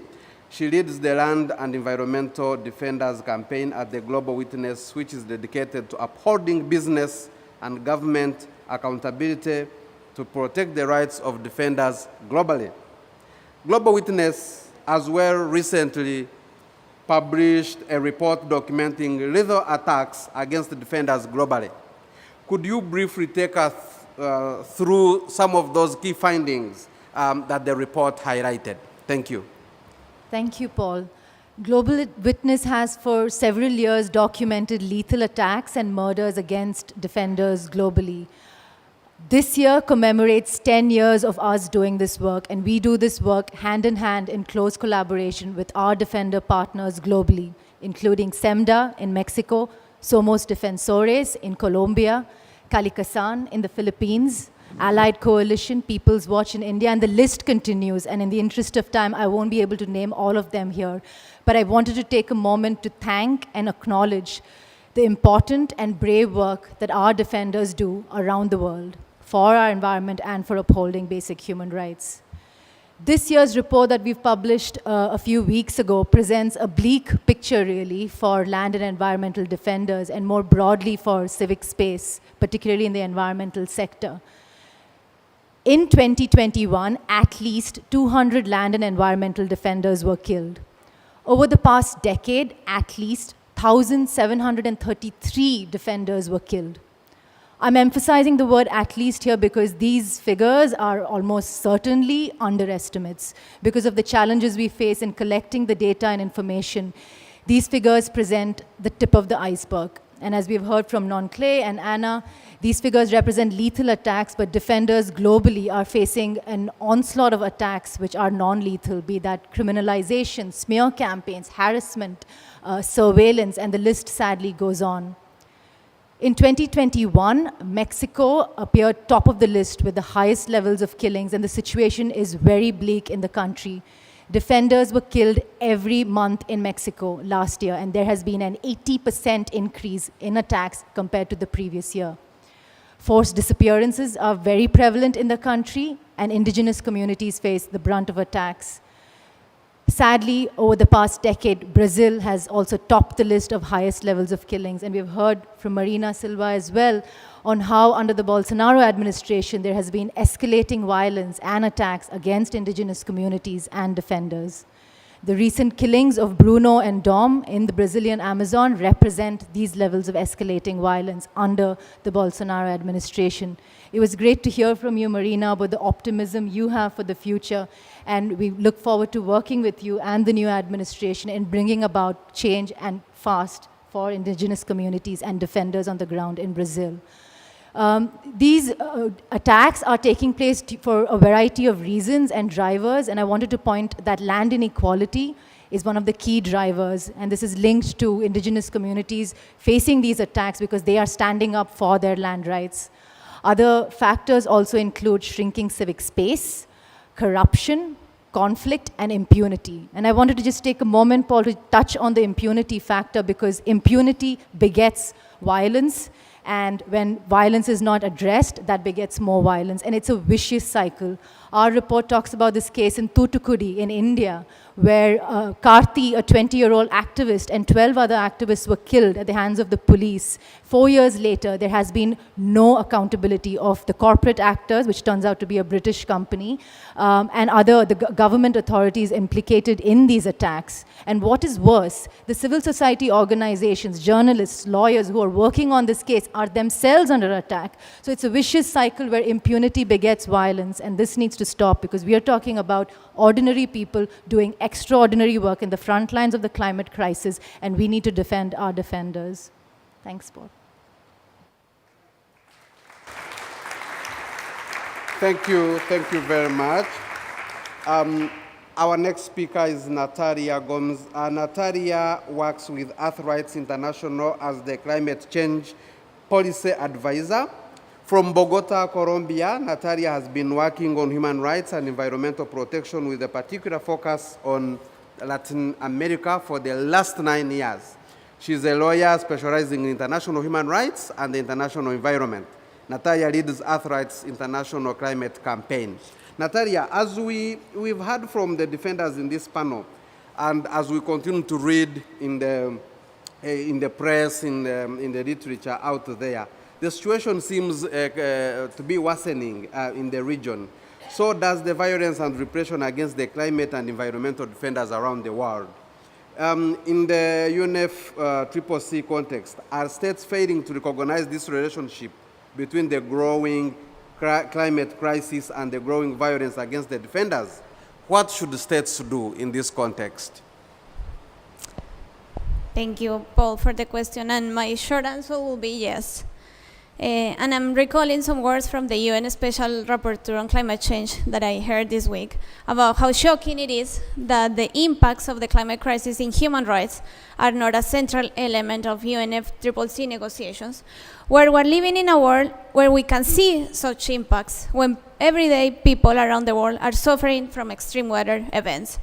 She leads the Land and Environmental Defenders campaign at the Global Witness, which is dedicated to upholding business and government accountability to protect the rights of defenders globally. Global Witness as well recently published a report documenting lethal attacks against defenders globally. Could you briefly take us through some of those key findings that the report highlighted? Thank you. Thank you, Paul. Global Witness has for several years documented lethal attacks and murders against defenders globally. This year commemorates 10 years of us doing this work, and we do this work hand in hand in close collaboration with our defender partners globally, including SEMDA in Mexico, Somos Defensores in Colombia, Kalikasan in the Philippines, Allied Coalition, People's Watch in India, and the list continues. And in the interest of time, I won't be able to name all of them here. But I wanted to take a moment to thank and acknowledge the important and brave work that our defenders do around the world for our environment and for upholding basic human rights. This year's report that we've published a few weeks ago presents a bleak picture, really, for land and environmental defenders and more broadly for civic space, particularly in the environmental sector. In 2021, at least 200 land and environmental defenders were killed. Over the past decade, at least 1,733 defenders were killed. I'm emphasizing the word at least here because these figures are almost certainly underestimates. Because of the challenges we face in collecting the data and information, these figures present the tip of the iceberg. And as we've heard from Nonhle and Anna, these figures represent lethal attacks, but defenders globally are facing an onslaught of attacks which are non-lethal, be that criminalization, smear campaigns, harassment, surveillance, and the list sadly goes on. In 2021, Mexico appeared top of the list with the highest levels of killings, and the situation is very bleak in the country. Defenders were killed every month in Mexico last year, and there has been an 80% increase in attacks compared to the previous year. Forced disappearances are very prevalent in the country, and indigenous communities face the brunt of attacks. Sadly, over the past decade, Brazil has also topped the list of highest levels of killings, and we've heard from Marina Silva as well on how under the Bolsonaro administration there has been escalating violence and attacks against indigenous communities and defenders. The recent killings of Bruno and Dom in the Brazilian Amazon represent these levels of escalating violence under the Bolsonaro administration. It was great to hear from you, Marina, about the optimism you have for the future, and we look forward to working with you and the new administration in bringing about change and fast for indigenous communities and defenders on the ground in Brazil. These attacks are taking place for a variety of reasons and drivers, and I wanted to point that land inequality is one of the key drivers, and this is linked to indigenous communities facing these attacks because they are standing up for their land rights. Other factors also include shrinking civic space, corruption, conflict, and impunity. And I wanted to just take a moment, Paul, to touch on the impunity factor because impunity begets violence. And when violence is not addressed, that begets more violence. And it's a vicious cycle. Our report talks about this case in Thoothukudi in India, where Karthi, a 20-year-old activist, and 12 other activists were killed at the hands of the police. 4 years later, there has been no accountability of the corporate actors, which turns out to be a British company, and the government authorities implicated in these attacks. And what is worse, the civil society organizations, journalists, lawyers who are working on this case are themselves under attack. So it's a vicious cycle where impunity begets violence, and this needs to stop, because we are talking about ordinary people doing extraordinary work in the front lines of the climate crisis, and we need to defend our defenders. Thanks, Paul. Thank you very much. Our next speaker is Natalia Gomes. Natalia works with EarthRights International as the climate change policy advisor. From Bogota, Colombia, Natalia has been working on human rights and environmental protection with a particular focus on Latin America for the last 9 years. She's a lawyer specializing in international human rights and the international environment. Natalia leads EarthRights International Climate Campaign. Natalia, as we've heard from the defenders in this panel, and as we continue to read in the press, in the literature out there, the situation seems to be worsening in the region. So does the violence and repression against the climate and environmental defenders around the world. In the UNFCCC context, are states failing to recognize this relationship between the growing climate crisis and the growing violence against the defenders? What should the states do in this context? Thank you, Paul, for the question. And my short answer will be yes. And I'm recalling some words from the UN Special Rapporteur on Climate Change that I heard this week about how shocking it is that the impacts of the climate crisis in human rights are not a central element of UNFCCC negotiations, where we're living in a world where we can see such impacts when everyday people around the world are suffering from extreme weather events.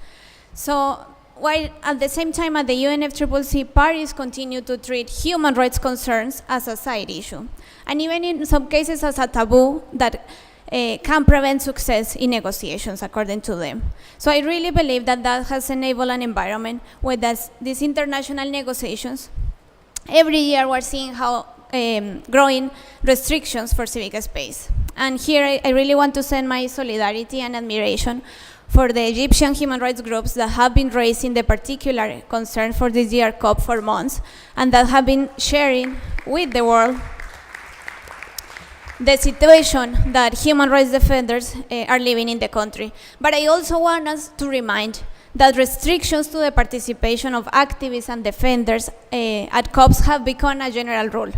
So while at the same time at the UNFCCC, parties continue to treat human rights concerns as a side issue, and even in some cases as a taboo that can prevent success in negotiations, according to them. So I really believe that that has enabled an environment where these international negotiations, every year we're seeing how growing restrictions for civic space. And here I really want to send my solidarity and admiration for the Egyptian human rights groups that have been raising the particular concern for this year COP for months, and that have been sharing with the world the situation that human rights defenders are living in the country. But I also want us to remind that restrictions to the participation of activists and defenders at COPs have become a general rule.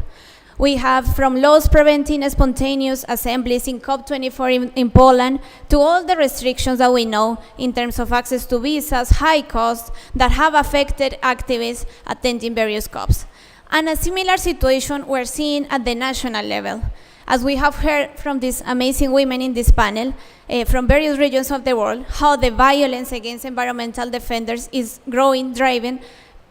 We have from laws preventing spontaneous assemblies in COP24 in Poland to all the restrictions that we know in terms of access to visas, high costs that have affected activists attending various COPs. And a similar situation we're seeing at the national level. As we have heard from these amazing women in this panel from various regions of the world, how the violence against environmental defenders is growing, driven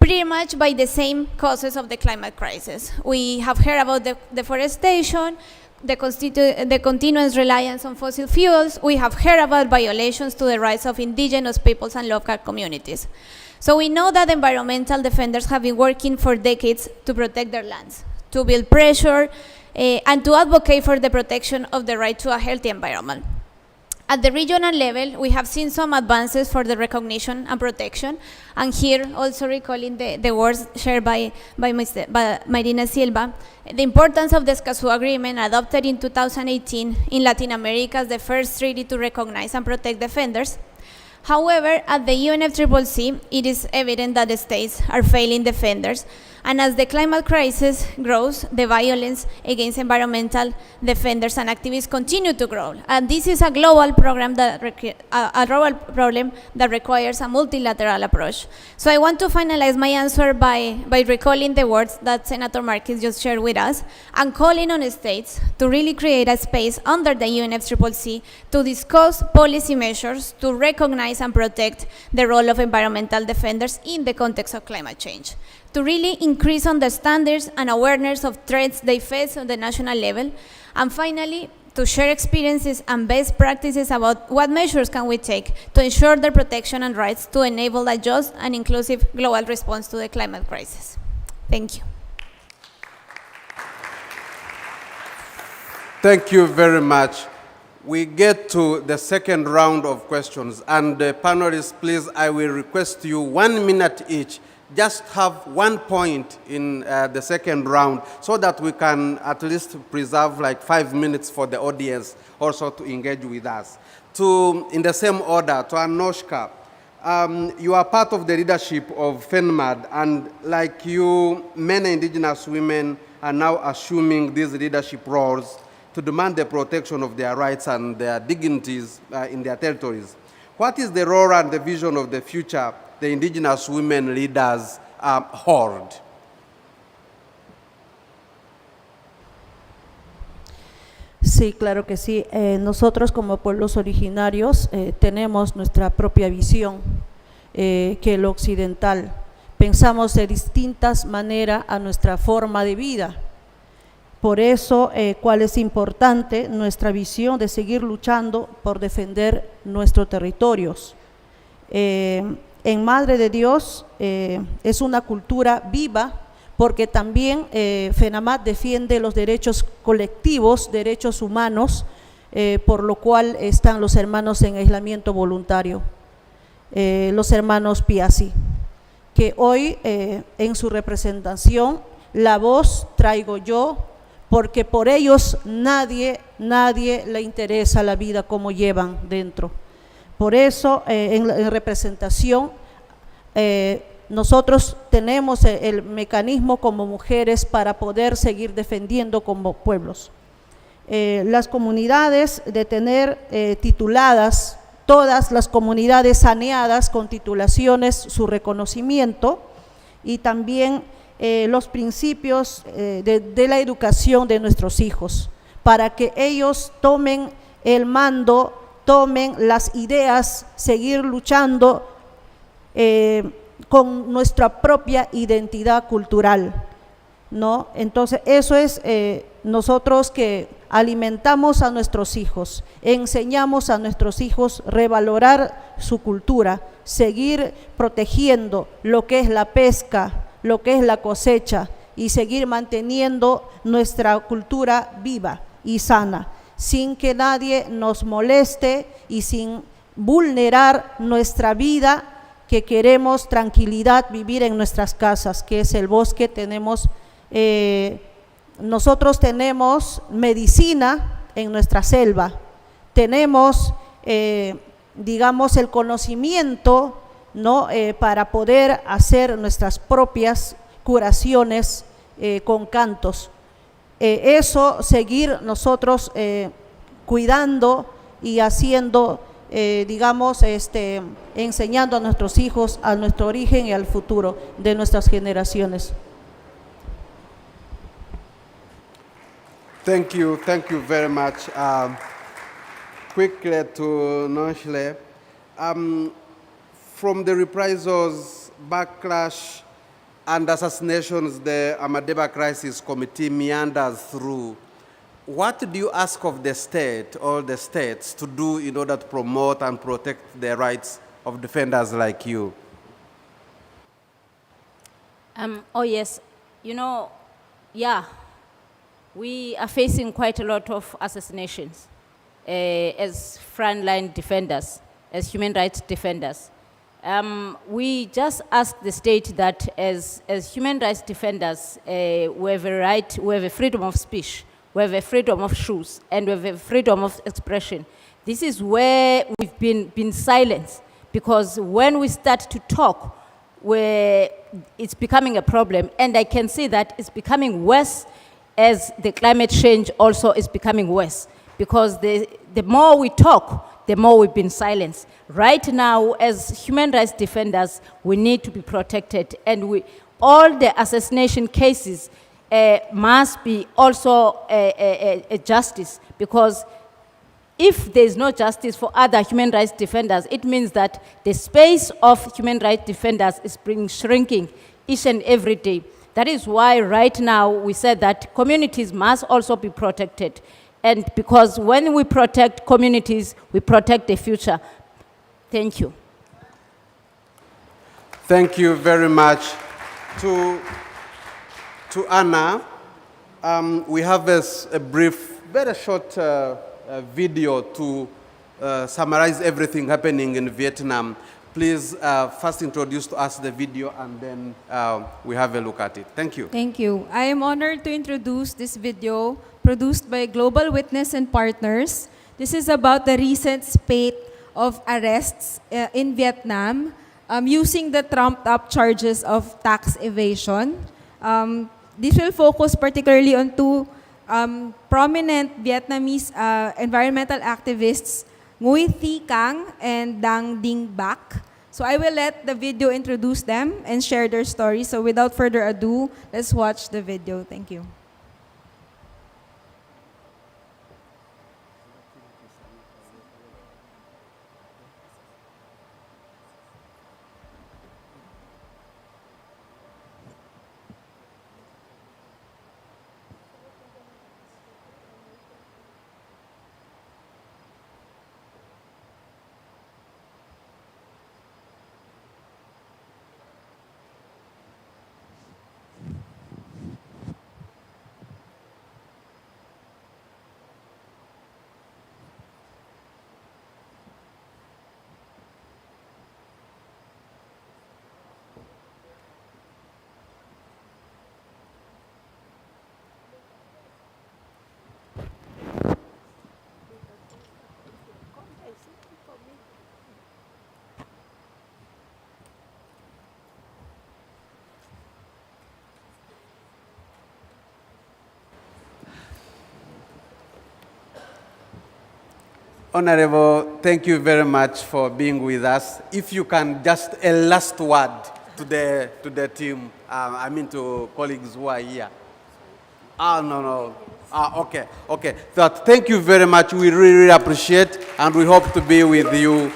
pretty much by the same causes of the climate crisis. We have heard about the deforestation, the continuous reliance on fossil fuels. We have heard about violations to the rights of indigenous peoples and local communities. So we know that environmental defenders have been working for decades to protect their lands, to build pressure, and to advocate for the protection of the right to a healthy environment. At the regional level, we have seen some advances for the recognition and protection, and here also recalling the words shared by Marina Silva, the importance of the Escazú Agreement adopted in 2018 in Latin America as the first treaty to recognize and protect defenders. However, at the UNFCCC, it is evident that the states are failing defenders, and as the climate crisis grows, the violence against environmental defenders and activists continue to grow. And this is a global problem that requires a multilateral approach. So I want to finalize my answer by recalling the words that Senator Marquez just shared with us, and calling on states to really create a space under the UNFCCC to discuss policy measures to recognize and protect the role of environmental defenders in the context of climate change, to really increase understanding and awareness of threats they face on the national level, and finally, to share experiences and best practices about what measures can we take to ensure their protection and rights to enable a just and inclusive global response to the climate crisis. Thank you. Thank you very much. We get to the second round of questions. And panelists, please, I will request you 1 minute each. Just have 1 point in the second round so that we can at least preserve like 5 minutes for the audience also to engage with us. In the same order, to Anoshka, you are part of the leadership of FENMAD, and like you, many indigenous women are now assuming these leadership roles to demand the protection of their rights and their dignities in their territories. What is the role and the vision of the future the indigenous women leaders hold? Sí, claro que sí. Nosotros como pueblos originarios tenemos nuestra propia visión que el occidental. Pensamos de distintas maneras a nuestra forma de vida. Por eso, cuál es importante nuestra visión de seguir luchando por defender nuestros territorios. En Madre de Dios es una cultura viva porque también FENAMAD defiende los derechos colectivos, derechos humanos, por lo cual están los hermanos en aislamiento voluntario, los hermanos Piazzi, que hoy en su representación la voz traigo yo, porque por ellos nadie le interesa la vida como llevan dentro. Por eso, en representación, nosotros tenemos el mecanismo como mujeres para poder seguir defendiendo como pueblos. Las comunidades de tener tituladas, todas las comunidades saneadas con titulaciones, su reconocimiento, y también los principios de la educación de nuestros hijos, para que ellos tomen el mando, tomen las ideas, seguir luchando con nuestra propia identidad cultural, ¿no? Entonces, eso es nosotros que alimentamos a nuestros hijos, enseñamos a nuestros hijos revalorar su cultura, seguir protegiendo lo que es la pesca, lo que es la cosecha, y seguir manteniendo nuestra cultura viva y sana, sin que nadie nos moleste y sin vulnerar nuestra vida, que queremos tranquilidad, vivir en nuestras casas, que es el bosque. Tenemos, nosotros tenemos medicina en nuestra selva, tenemos, digamos, el conocimiento, ¿no? Para poder hacer nuestras propias curaciones con cantos. Eso, seguir nosotros cuidando y haciendo, digamos, enseñando a nuestros hijos a nuestro origen y al futuro de nuestras generaciones. Thank you very much. Quickly to Nonhle. From the reprisals, backlash, and assassinations the Amadiba Crisis Committee meanders through, what do you ask of the state or the states to do in order to promote and protect the rights of defenders like you? Oh yes, you know, yeah, we are facing quite a lot of assassinations as frontline defenders, as human rights defenders. We just ask the state that as human rights defenders, we have a right, we have a freedom of speech, we have a freedom of choice, and we have a freedom of expression. This is where we've been silenced, because when we start to talk, it's becoming a problem, and I can see that it's becoming worse as the climate change also is becoming worse, because the more we talk, the more we've been silenced. Right now, as human rights defenders, we need to be protected, and all the assassination cases must be also a justice, because if there is no justice for other human rights defenders, it means that the space of human rights defenders is shrinking each and every day. That is why right now we said that communities must also be protected. And because when we protect communities, we protect the future. Thank you. Thank you very much. To Anna, we have a brief, very short video to summarize everything happening in Vietnam. Please first introduce to us the video and then we have a look at it. Thank you. Thank you. I am honored to introduce this video produced by Global Witness and Partners. This is about the recent spate of arrests in Vietnam using the trumped-up charges of tax evasion. This will focus particularly on two prominent Vietnamese environmental activists, Nguyen Thi Cang and Dang Dinh Bac. So I will let the video introduce them and share their story. So without further ado, let's watch the video. Thank you. Honorable, thank you very much for being with us. If you can just a last word to the team, I mean to colleagues who are here. No. Okay. So thank you very much. We really appreciate and we hope to be with you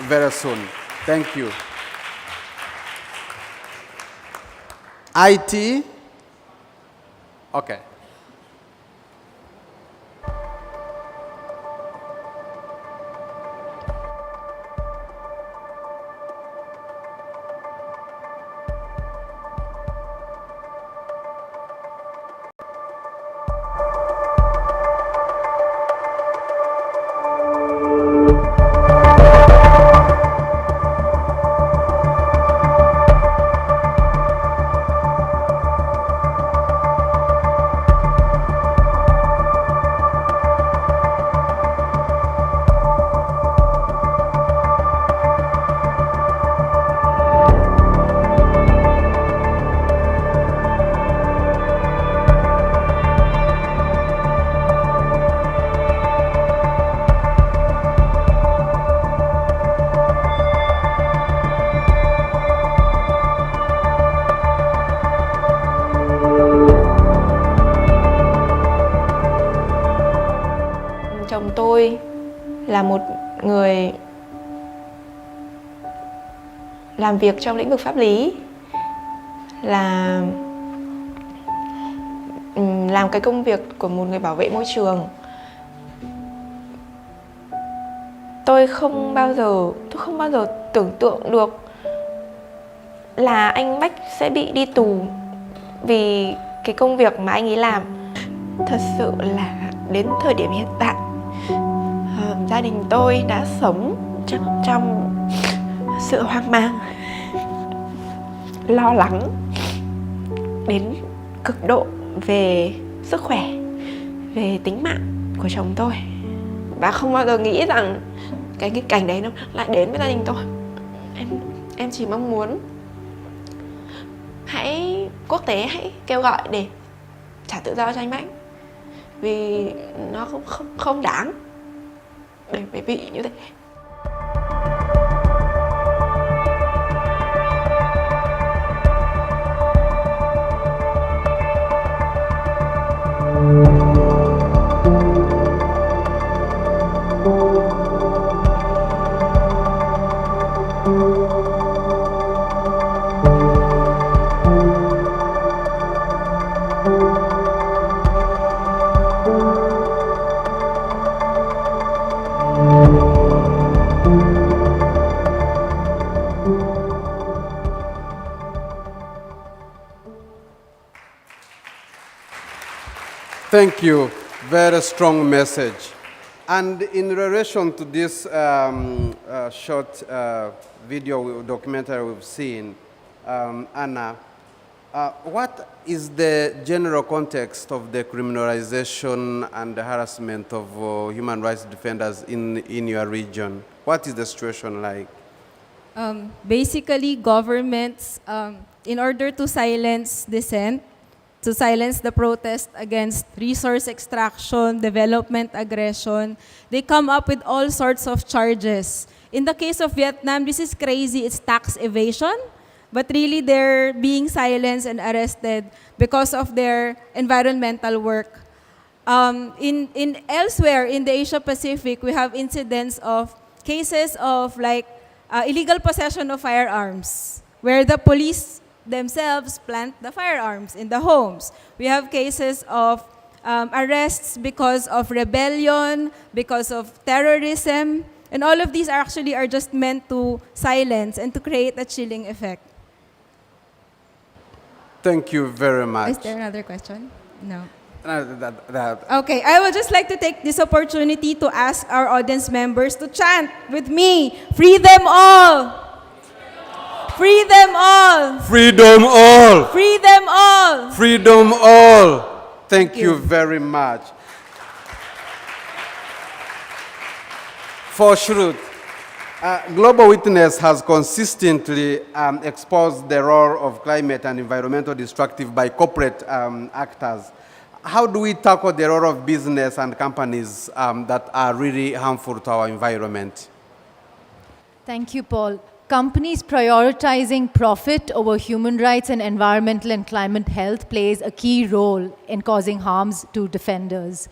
very soon. Thank you. IT? Okay. tôi là một người làm việc trong lĩnh vực pháp lý, là làm cái công việc của một người bảo vệ môi trường. Tôi không bao giờ tưởng tượng được là anh Bách sẽ bị đi tù vì cái công việc mà anh ấy làm. Thật sự là đến thời điểm hiện tại, gia đình tôi đã sống trong sự hoang mang, lo lắng đến cực độ về sức khỏe, về tính mạng của chồng tôi. Và không bao giờ nghĩ rằng cái cảnh đấy nó lại đến với gia đình tôi. Em chỉ mong muốn quốc tế hãy kêu gọi để trả tự do cho anh Bách, vì nó không đáng để phải bị như thế. Thank you. Very strong message. And in relation to this short video documentary we've seen, Anna, what is the general context of the criminalization and the harassment of human rights defenders in your region? What is the situation like? Basically, governments, in order to silence dissent, to silence the protest against resource extraction, development aggression, they come up with all sorts of charges. In the case of Vietnam, this is crazy, it's tax evasion, but really they're being silenced and arrested because of their environmental work. In elsewhere in the Asia Pacific, we have incidents of cases of like illegal possession of firearms, where the police themselves plant the firearms in the homes. We have cases of arrests because of rebellion, because of terrorism, and all of these actually are just meant to silence and to create a chilling effect. Thank you very much. Is there another question? No. That. Okay, I would just like to take this opportunity to ask our audience members to chant with me, "Free them all! Free them all! Freedom all! Free them all!" Freedom all! Thank you very much. For Shruti, Global Witness has consistently exposed the role of climate and environmental destructive by corporate actors. How do we tackle the role of business and companies that are really harmful to our environment? Thank you, Paul. Companies prioritizing profit over human rights and environmental and climate health plays a key role in causing harms to defenders.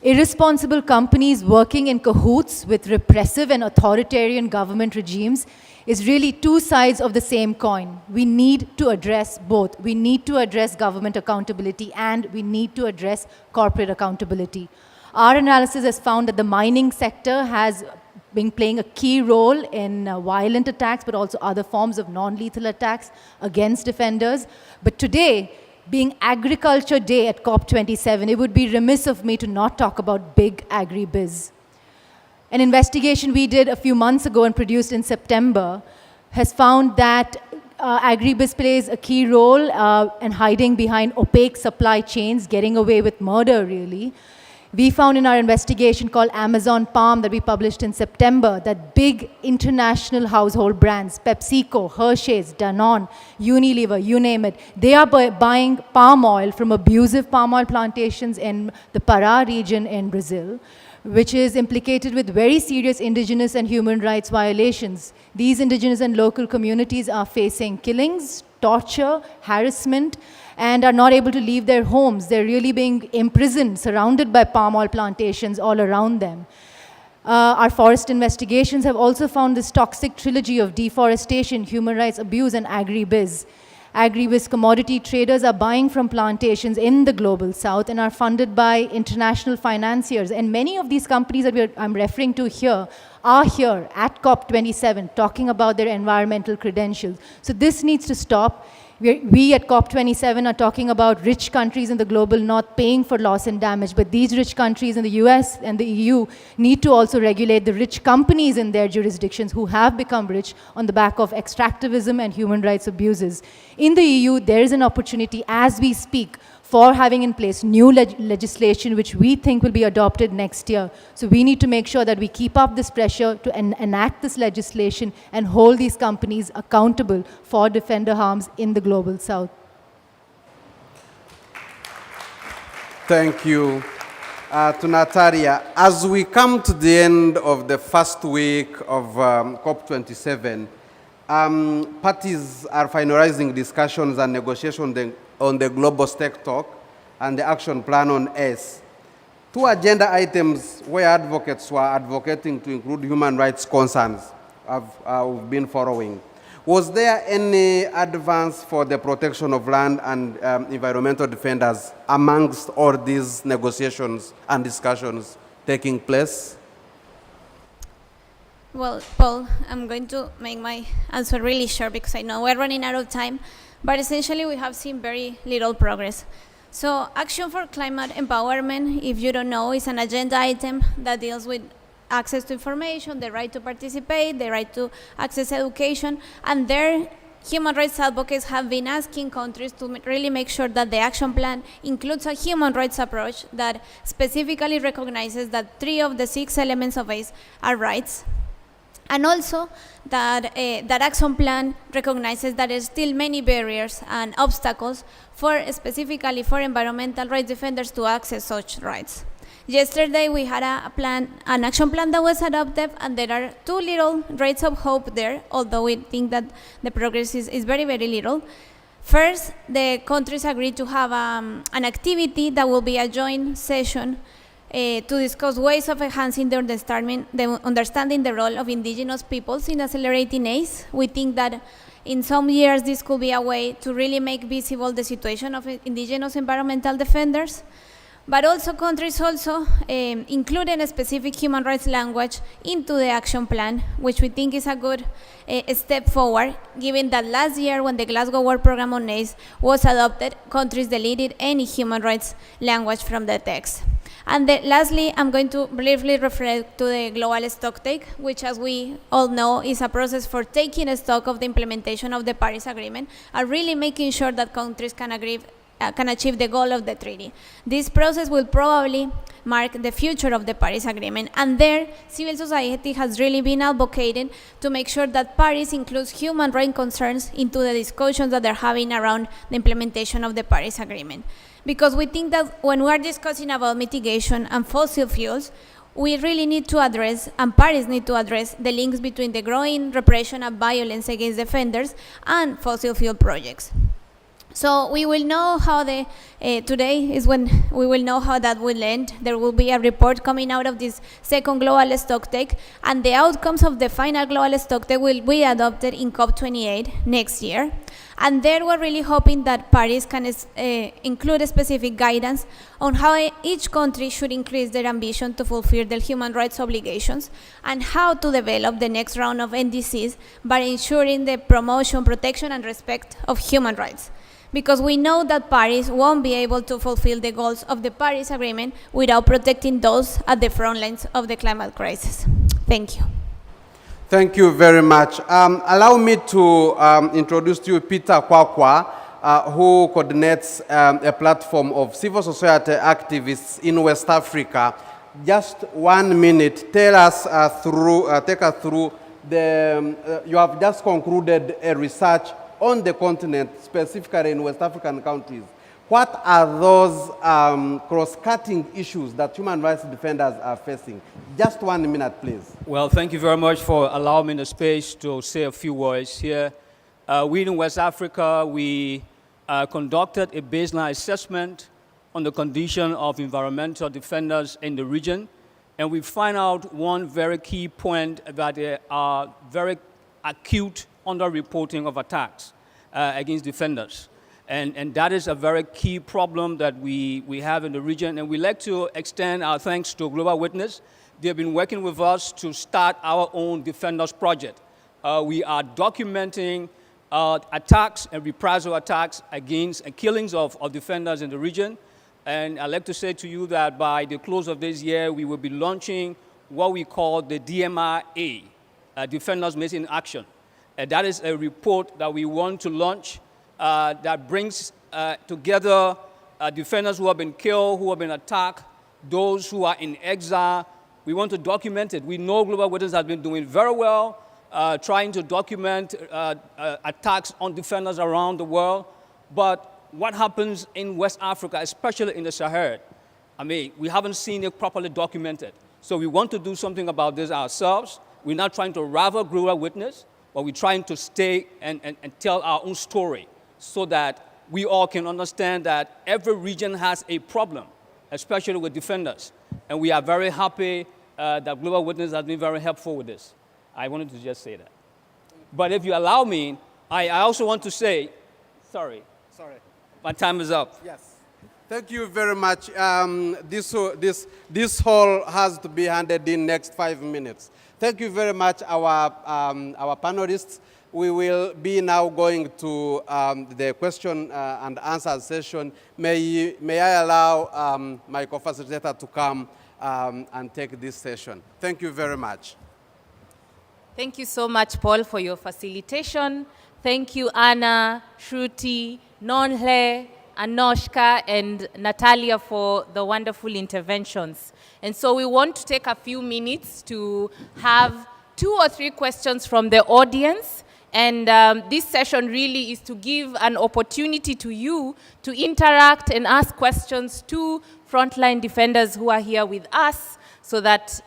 Irresponsible companies working in cahoots with repressive and authoritarian government regimes is really two sides of the same coin. We need to address both. We need to address government accountability and we need to address corporate accountability. Our analysis has found that the mining sector has been playing a key role in violent attacks, but also other forms of non-lethal attacks against defenders. But today, being Agriculture Day at COP27, it would be remiss of me to not talk about big agribiz. An investigation we did a few months ago and produced in September has found that agribiz plays a key role in hiding behind opaque supply chains, getting away with murder, really. We found in our investigation called Amazon Palm that we published in September that big international household brands, PepsiCo, Hershey's, Danone, Unilever, you name it, they are buying palm oil from abusive palm oil plantations in the Pará region in Brazil, which is implicated with very serious indigenous and human rights violations. These indigenous and local communities are facing killings, torture, harassment, and are not able to leave their homes. They're really being imprisoned, surrounded by palm oil plantations all around them. Our forest investigations have also found this toxic trilogy of deforestation, human rights abuse, and agribiz. Agribiz commodity traders are buying from plantations in the global south and are funded by international financiers. And many of these companies that I'm referring to here are here at COP27 talking about their environmental credentials. So this needs to stop. We at COP27 are talking about rich countries in the global north paying for loss and damage, but these rich countries in the US and the EU need to also regulate the rich companies in their jurisdictions who have become rich on the back of extractivism and human rights abuses. In the EU, there is an opportunity as we speak for having in place new legislation which we think will be adopted next year. So we need to make sure that we keep up this pressure to enact this legislation and hold these companies accountable for defender harms in the global south. Thank you. To Natalia, as we come to the end of the first week of COP27, parties are finalizing discussions and negotiations on the global stake talk and the action plan on S. Two agenda items where advocates were advocating to include human rights concerns we've been following. Was there any advance for the protection of land and environmental defenders amongst all these negotiations and discussions taking place? Well, Paul, I'm going to make my answer really short because I know we're running out of time. But essentially, we have seen very little progress. So Action for Climate Empowerment, if you don't know, is an agenda item that deals with access to information, the right to participate, the right to access education, and their human rights advocates have been asking countries to really make sure that the action plan includes a human rights approach that specifically recognizes that 3 of the 6 elements of ACE are rights. And also that that action plan recognizes that there's still many barriers and obstacles specifically for environmental rights defenders to access such rights. Yesterday we had an action plan that was adopted, and there are 2 little rays of hope there, although we think that the progress is very, very little. First, the countries agreed to have an activity that will be a joint session to discuss ways of enhancing the understanding the role of indigenous peoples in accelerating ACE. We think that in some years this could be a way to really make visible the situation of indigenous environmental defenders. But also countries included a specific human rights language into the action plan, which we think is a good step forward, given that last year when the Glasgow World Programme on ACE was adopted, countries deleted any human rights language from the text. And lastly, I'm going to briefly refer to the global stocktake, which, as we all know, is a process for taking a stock of the implementation of the Paris Agreement and really making sure that countries can achieve the goal of the treaty. This process will probably mark the future of the Paris Agreement, and there, civil society has really been advocating to make sure that Paris includes human rights concerns into the discussions that they're having around the implementation of the Paris Agreement. Because we think that when we are discussing about mitigation and fossil fuels, we really need to address, and Paris needs to address, the links between the growing repression and violence against defenders and fossil fuel projects. So we will know how today is when we will know how that will end. There will be a report coming out of this second global stocktake, and the outcomes of the final global stocktake will be adopted in COP28 next year. And there we're really hoping that Paris can include a specific guidance on how each country should increase their ambition to fulfill their human rights obligations, and how to develop the next round of NDCs by ensuring the promotion, protection, and respect of human rights. Because we know that Paris won't be able to fulfill the goals of the Paris Agreement without protecting those at the front lines of the climate crisis. Thank you. Thank you very much. Allow me to introduce to you Peter Kwakwa, who coordinates a platform of civil society activists in West Africa. Just 1 minute, take us through you have just concluded a research on the continent, specifically in West African countries. What are those cross-cutting issues that human rights defenders are facing? Just 1 minute, please. Well, thank you very much for allowing me the space to say a few words here. We in West Africa, we conducted a baseline assessment on the condition of environmental defenders in the region, and we find out one very key point, that there are very acute underreporting of attacks against defenders. And that is a very key problem that we have in the region. And we'd like to extend our thanks to Global Witness. They've been working with us to start our own Defenders Project. We are documenting attacks and reprisal attacks against and killings of defenders in the region. And I'd like to say to you that by the close of this year, we will be launching what we call the DMRA, Defenders Missing Action. That is a report that we want to launch that brings together defenders who have been killed, who have been attacked, those who are in exile. We want to document it. We know Global Witness has been doing very well, trying to document attacks on defenders around the world. But what happens in West Africa, especially in the Sahel, I mean, we haven't seen it properly documented. So we want to do something about this ourselves. We're not trying to rival Global Witness, but we're trying to stay and tell our own story so that we all can understand that every region has a problem, especially with defenders. And we are very happy that Global Witness has been very helpful with this. I wanted to just say that. But if you allow me, I also want to say, sorry, my time is up. Yes. Thank you very much. This hall has to be handed in next 5 minutes. Thank you very much, our panelists. we will be now going to the question and answer session. May I allow my co-facilitator to come and take this session. Thank you very much. Thank you so much, Paul, for your facilitation. Thank you, Anna, Shruti, Nonhle, Anoshka, and Natalia for the wonderful interventions. And so we want to take a few minutes to have 2 or 3 questions from the audience. And this session really is to give an opportunity to you to interact and ask questions to frontline defenders who are here with us, so that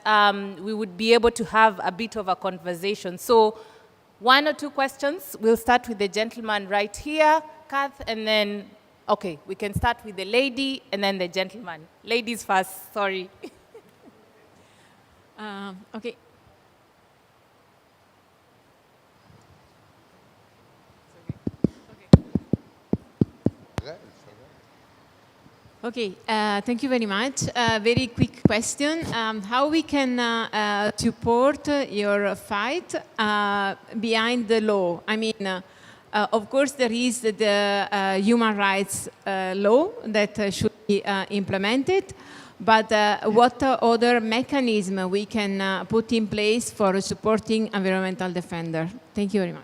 we would be able to have a bit of a conversation. So 1 or 2 questions. We'll start with the gentleman right here, Kath, and then, okay, we can start with the lady and then the gentleman. Ladies first, sorry. Okay. Okay, thank you very much. Very quick question. How we can support your fight behind the law? I mean, of course, there is the human rights law that should be implemented, but what other mechanism we can put in place for supporting environmental defender? Thank you very much.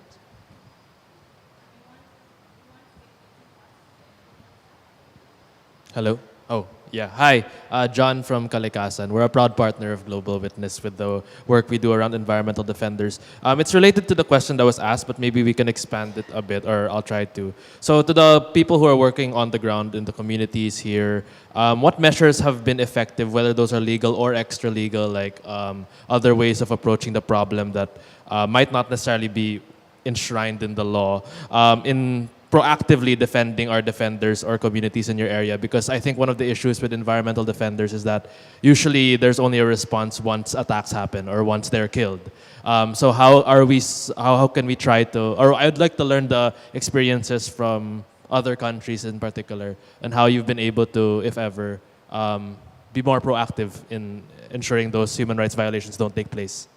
Hello. Oh, yeah. Hi, John from Kalikasan. We're a proud partner of Global Witness with the work we do around environmental defenders. It's related to the question that was asked, but maybe we can expand it a bit, or I'll try to. So to the people who are working on the ground in the communities here, what measures have been effective, whether those are legal or extra legal, like other ways of approaching the problem that might not necessarily be enshrined in the law, in proactively defending our defenders or communities in your area? Because I think one of the issues with environmental defenders is that usually there's only a response once attacks happen or once they're killed. So how can we try to, or I'd like to learn the experiences from other countries in particular, and how you've been able to, if ever, be more proactive in ensuring those human rights violations don't take place.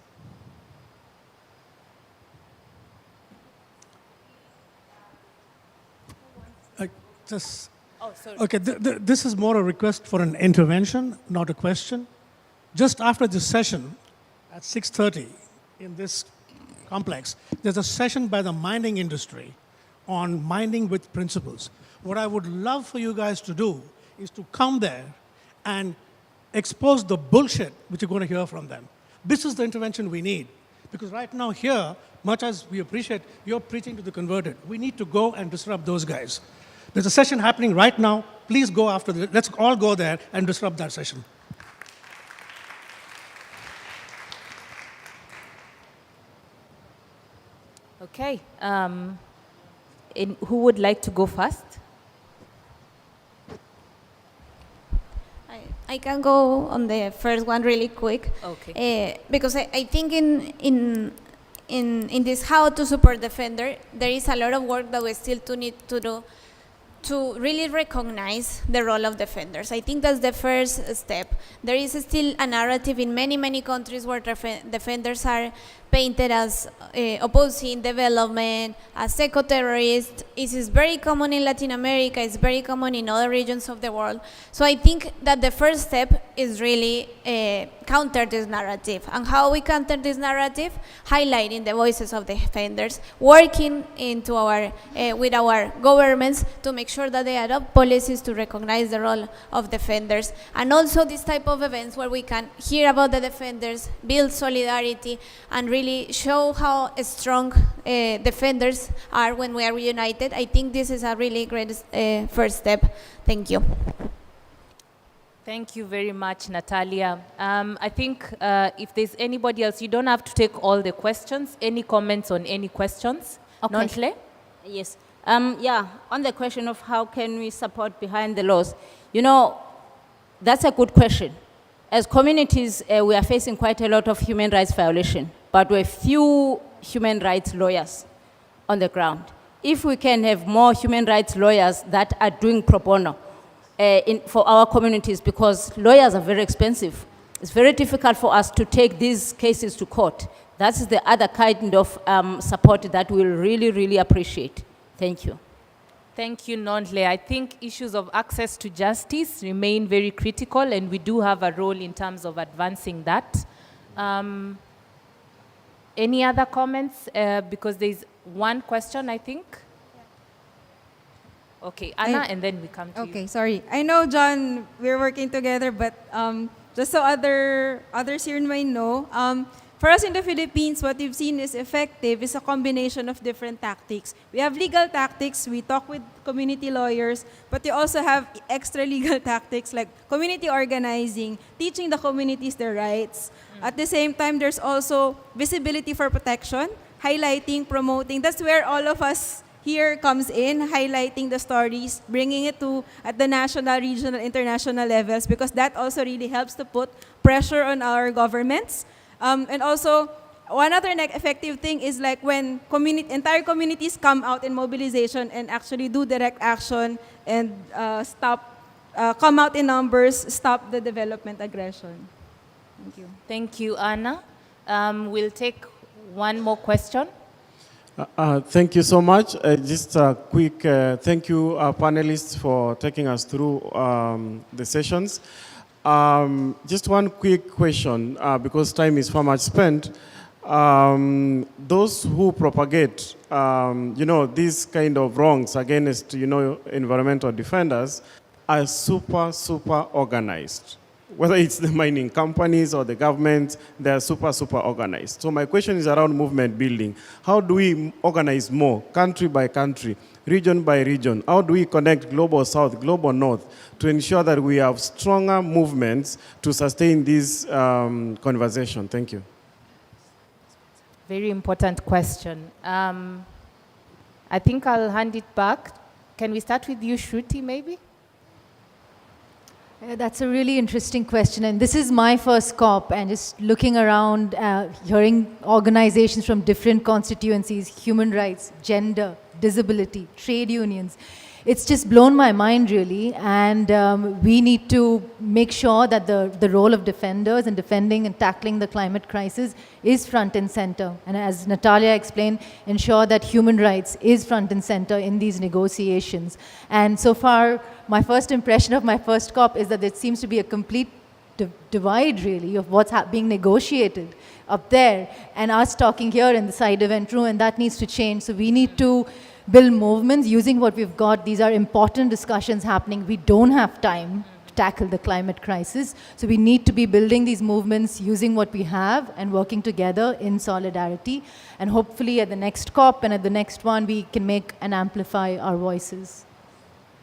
Okay, this is more a request for an intervention, not a question. Just after this session, at 6:30 in this complex, there's a session by the mining industry on mining with principles. What I would love for you guys to do is to come there and expose the bullshit which you're going to hear from them. This is the intervention we need. Because right now here, much as we appreciate you're preaching to the converted, we need to go and disrupt those guys. There's a session happening right now. Please go after it. Let's all go there and disrupt that session. Okay. Who would like to go first? I can go on the first one really quick. Okay. Because I think in this how to support defender, there is a lot of work that we still need to do to really recognize the role of defenders. I think that's the first step. There is still a narrative in many countries where defenders are painted as opposing development, as eco-terrorists. It is very common in Latin America, it's very common in other regions of the world. So I think that the first step is really counter this narrative. And how we counter this narrative? Highlighting the voices of the defenders, working into with our governments to make sure that they adopt policies to recognize the role of defenders. And also this type of events where we can hear about the defenders, build solidarity, and really show how strong defenders are when we are united. I think this is a really great first step. Thank you. Thank you very much, Natalia. I think if there's anybody else, you don't have to take all the questions. Any comments on any questions? Okay. Nonhle? Yes. Yeah, on the question of how can we support behind the laws, you know, that's a good question. As communities, we are facing quite a lot of human rights violation, but we're few human rights lawyers on the ground. If we can have more human rights lawyers that are doing pro bono for our communities, because lawyers are very expensive. It's very difficult for us to take these cases to court. that's the other kind of support that we'll really, really appreciate. Thank you. Thank you, Nonhle. I think issues of access to justice remain very critical, and we do have a role in terms of advancing that. Any other comments? Because there's one question, I think. Okay, Anna, and then we come to you. Okay, sorry. I know, John, we're working together, but just so others here may know, for us in the Philippines, what we've seen is effective is a combination of different tactics. We have legal tactics, we talk with community lawyers, but we also have extra legal tactics like community organizing, teaching the communities their rights. At the same time, there's also visibility for protection, highlighting, promoting. That's where all of us here comes in, highlighting the stories, bringing it to at the national, regional, international levels, because that also really helps to put pressure on our governments. And also, one other effective thing is like when entire communities come out in mobilization and actually do direct action and come out in numbers, stop the development aggression. Thank you. Thank you, Anna. We'll take one more question. Thank you so much. Just a quick thank you, panelists, for taking us through the sessions. Just one quick question, because time is far much spent. Those who propagate, these kind of wrongs against, environmental defenders are super organized. Whether it's the mining companies or the government, they are super organized. So my question is around movement building. How do we organize more, country by country, region by region? How do we connect global south, global north, to ensure that we have stronger movements to sustain this conversation? Thank you. Very important question. I think I'll hand it back. Can we start with you, Shruti, maybe? That's a really interesting question, and this is my first COP, and just looking around, hearing organizations from different constituencies, human rights, gender, disability, trade unions. It's just blown my mind, really, and we need to make sure that the role of defenders in defending and tackling the climate crisis is front and center. And as Natalia explained, ensure that human rights is front and center in these negotiations. And so far, my first impression of my first COP is that there seems to be a complete divide, really, of what's being negotiated up there, and us talking here in the side event room, and that needs to change. So we need to build movements using what we've got. These are important discussions happening. We don't have time to tackle the climate crisis. So we need to be building these movements using what we have and working together in solidarity. And hopefully at the next COP and at the next one, we can make and amplify our voices.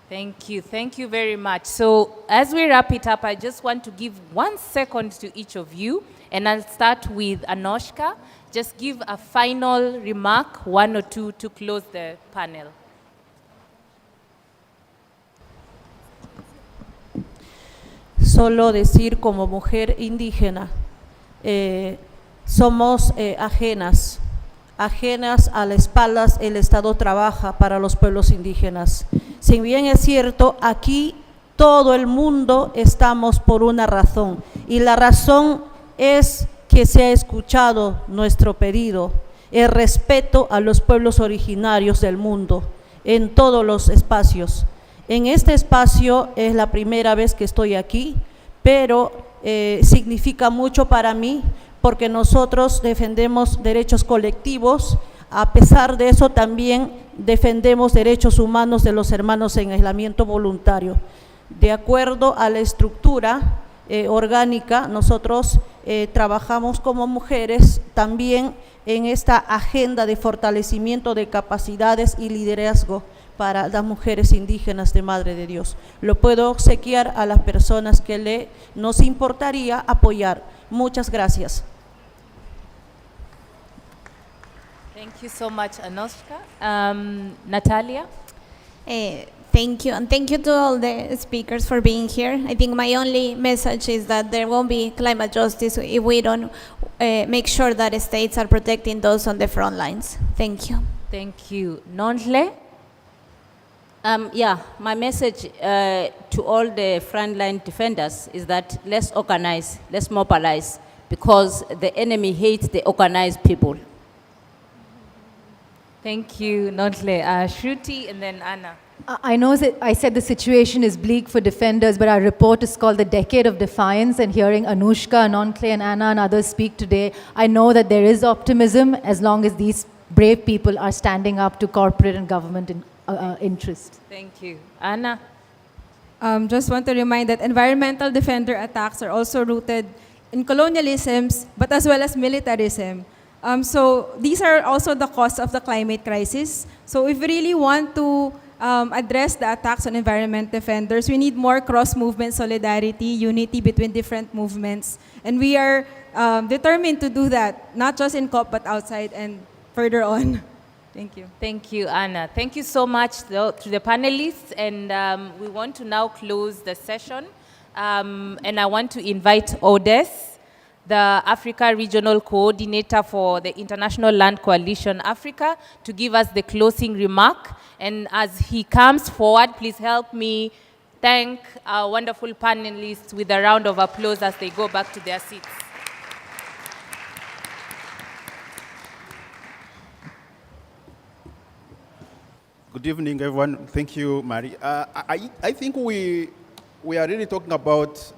Thank you. Thank you very much. So as we wrap it up, I just want to give 1 second to each of you. And I'll start with Anoshka. Just give a final remark, 1 or 2, to close the panel. Solo decir como mujer indígena, somos ajenas a las espaldas, el Estado trabaja para los pueblos indígenas. Si bien es cierto, aquí todo el mundo estamos por una razón, y la razón es que se ha escuchado nuestro pedido, el respeto a los pueblos originarios del mundo, en todos los espacios. En este espacio es la primera vez que estoy aquí, pero significa mucho para mí, porque nosotros defendemos derechos colectivos. A pesar de eso, también defendemos derechos humanos de los hermanos en aislamiento voluntario. De acuerdo a la estructura orgánica, nosotros trabajamos como mujeres también en esta agenda de fortalecimiento de capacidades y liderazgo para las mujeres indígenas de Madre de Dios. Lo puedo obsequiar a las personas que nos importaría apoyar. Muchas gracias. Thank you so much, Anoshka. Natalia? Thank you, and thank you to all the speakers for being here. I think my only message is that there won't be climate justice if we don't make sure that states are protecting those on the front lines. Thank you. Thank you. Nonhle? My message to all the frontline defenders is that let's organize, let's mobilize, because the enemy hates the organized people. Thank you, Nonhle. Shruti and then Anna. I know that I said the situation is bleak for defenders, but our report is called The Decade of Defiance, and hearing Anushka, Nonhle, and Anna and others speak today, I know that there is optimism as long as these brave people are standing up to corporate and government interest. Thank you. Anna? Just want to remind that environmental defender attacks are also rooted in colonialisms, but as well as militarism. So these are also the cause of the climate crisis. So if we really want to address the attacks on environment defenders, we need more cross-movement solidarity, unity between different movements. And we are determined to do that, not just in COP, but outside and further on. Thank you. Thank you, Anna. Thank you so much to the panelists. And we want to now close the session. And I want to invite Odes, the Africa Regional Coordinator for the International Land Coalition Africa, to give us the closing remark. And as he comes forward, please help me thank our wonderful panelists with a round of applause as they go back to their seats. Good evening, everyone. Thank you, Mari. I think we are really talking about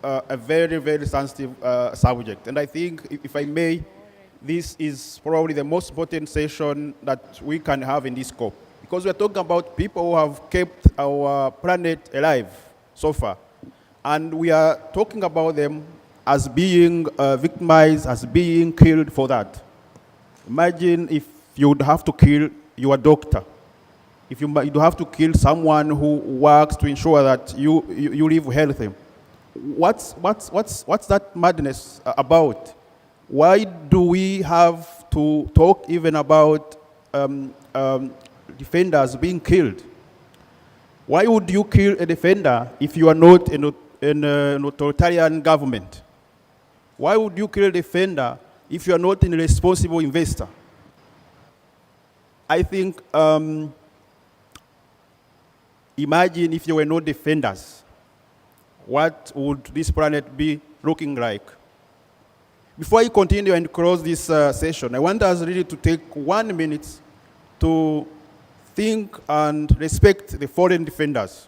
a very, very sensitive subject. And I think, if I may, this is probably the most important session that we can have in this COP. Because we are talking about people who have kept our planet alive so far. And we are talking about them as being victimized, as being killed for that. Imagine if you would have to kill your doctor. If you have to kill someone who works to ensure that you live healthy. What's that madness about? Why do we have to talk even about defenders being killed? Why would you kill a defender if you are not in an authoritarian government? Why would you kill a defender if you are not a responsible investor? I think, imagine if you were not defenders, what would this planet be looking like? Before I continue and close this session, I want us really to take 1 minute to think and respect the foreign defenders.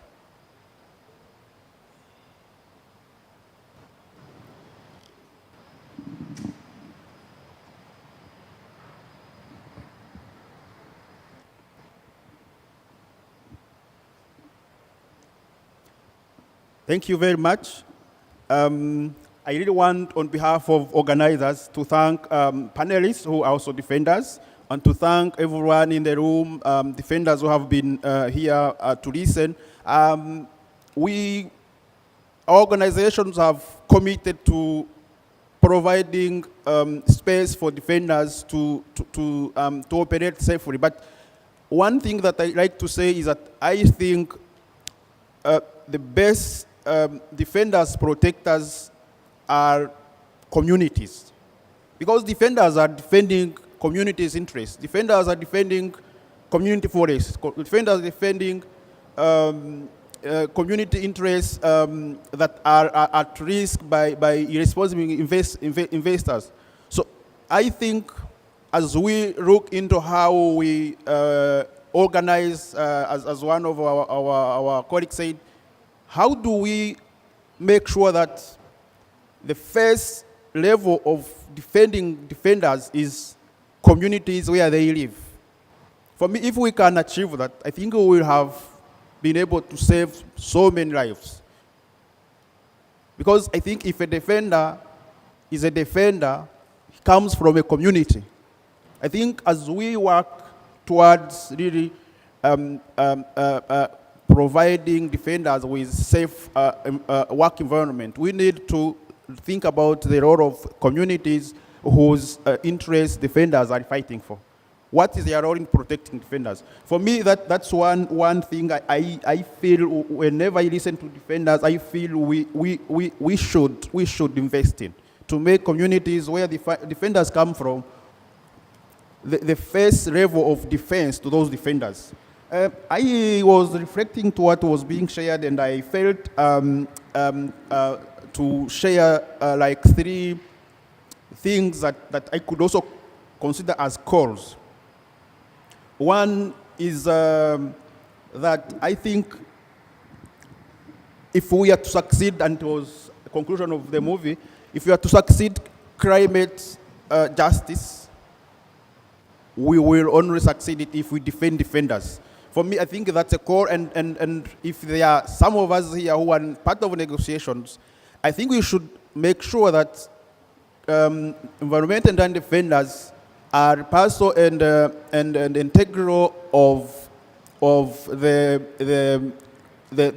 Thank you very much. I really want, on behalf of organizers, to thank panelists who are also defenders, and to thank everyone in the room, defenders who have been here to listen. Our organizations have committed to providing space for defenders to operate safely. But one thing that I like to say is that I think the best defenders, protectors are communities. Because defenders are defending communities' interests. Defenders are defending community forests. Defenders are defending community interests that are at risk by irresponsible investors. So I think as we look into how we organize, as one of our colleagues said, how do we make sure that the first level of defending defenders is communities where they live? For me, if we can achieve that, I think we will have been able to save so many lives. Because I think if a defender is a defender, he comes from a community. I think as we work towards really providing defenders with safe work environment, we need to think about the role of communities whose interests defenders are fighting for. What is their role in protecting defenders? For me, that's one thing I feel whenever I listen to defenders, I feel we should invest in, to make communities where the defenders come from the first level of defense to those defenders. I was reflecting to what was being shared, and I felt to share like three things that I could also consider as calls. One is that I think if we are to succeed, and it was the conclusion of the movie, if we are to succeed climate justice, we will only succeed it if we defend defenders. For me, I think that's a core, and if there are some of us here who are part of negotiations, I think we should make sure that environmental and land defenders are partial and integral of the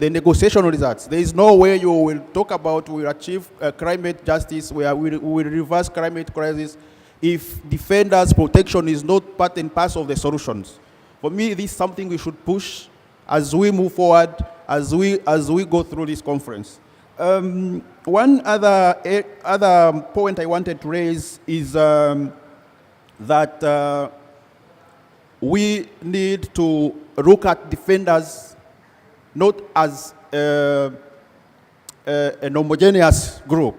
negotiation results. There is no way you will talk about we will achieve climate justice, where we will reverse climate crisis, if defenders' protection is not part and parcel of the solutions. For me, this is something we should push as we move forward, as we go through this conference. One other point I wanted to raise is that we need to look at defenders not as an homogeneous group.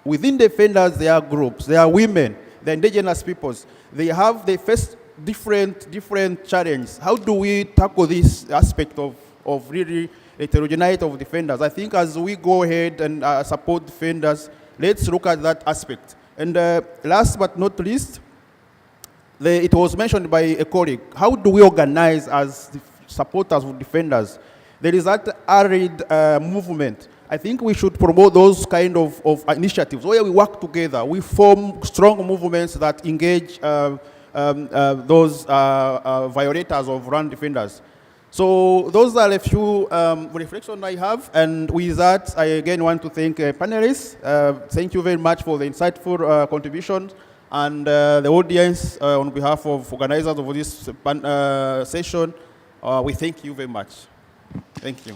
Within defenders, there are groups, there are women, the indigenous peoples. They face different challenges. How do we tackle this aspect of really heterogeneity of defenders? I think as we go ahead and support defenders, let's look at that aspect. And last but not least, it was mentioned by a colleague, how do we organize as supporters of defenders? There is that arid movement. I think we should promote those kind of initiatives where we work together. We form strong movements that engage those violators of land defenders. So those are a few reflections I have, and with that, I again want to thank panelists. Thank you very much for the insightful contributions, and the audience on behalf of organizers of this session, we thank you very much. Thank you.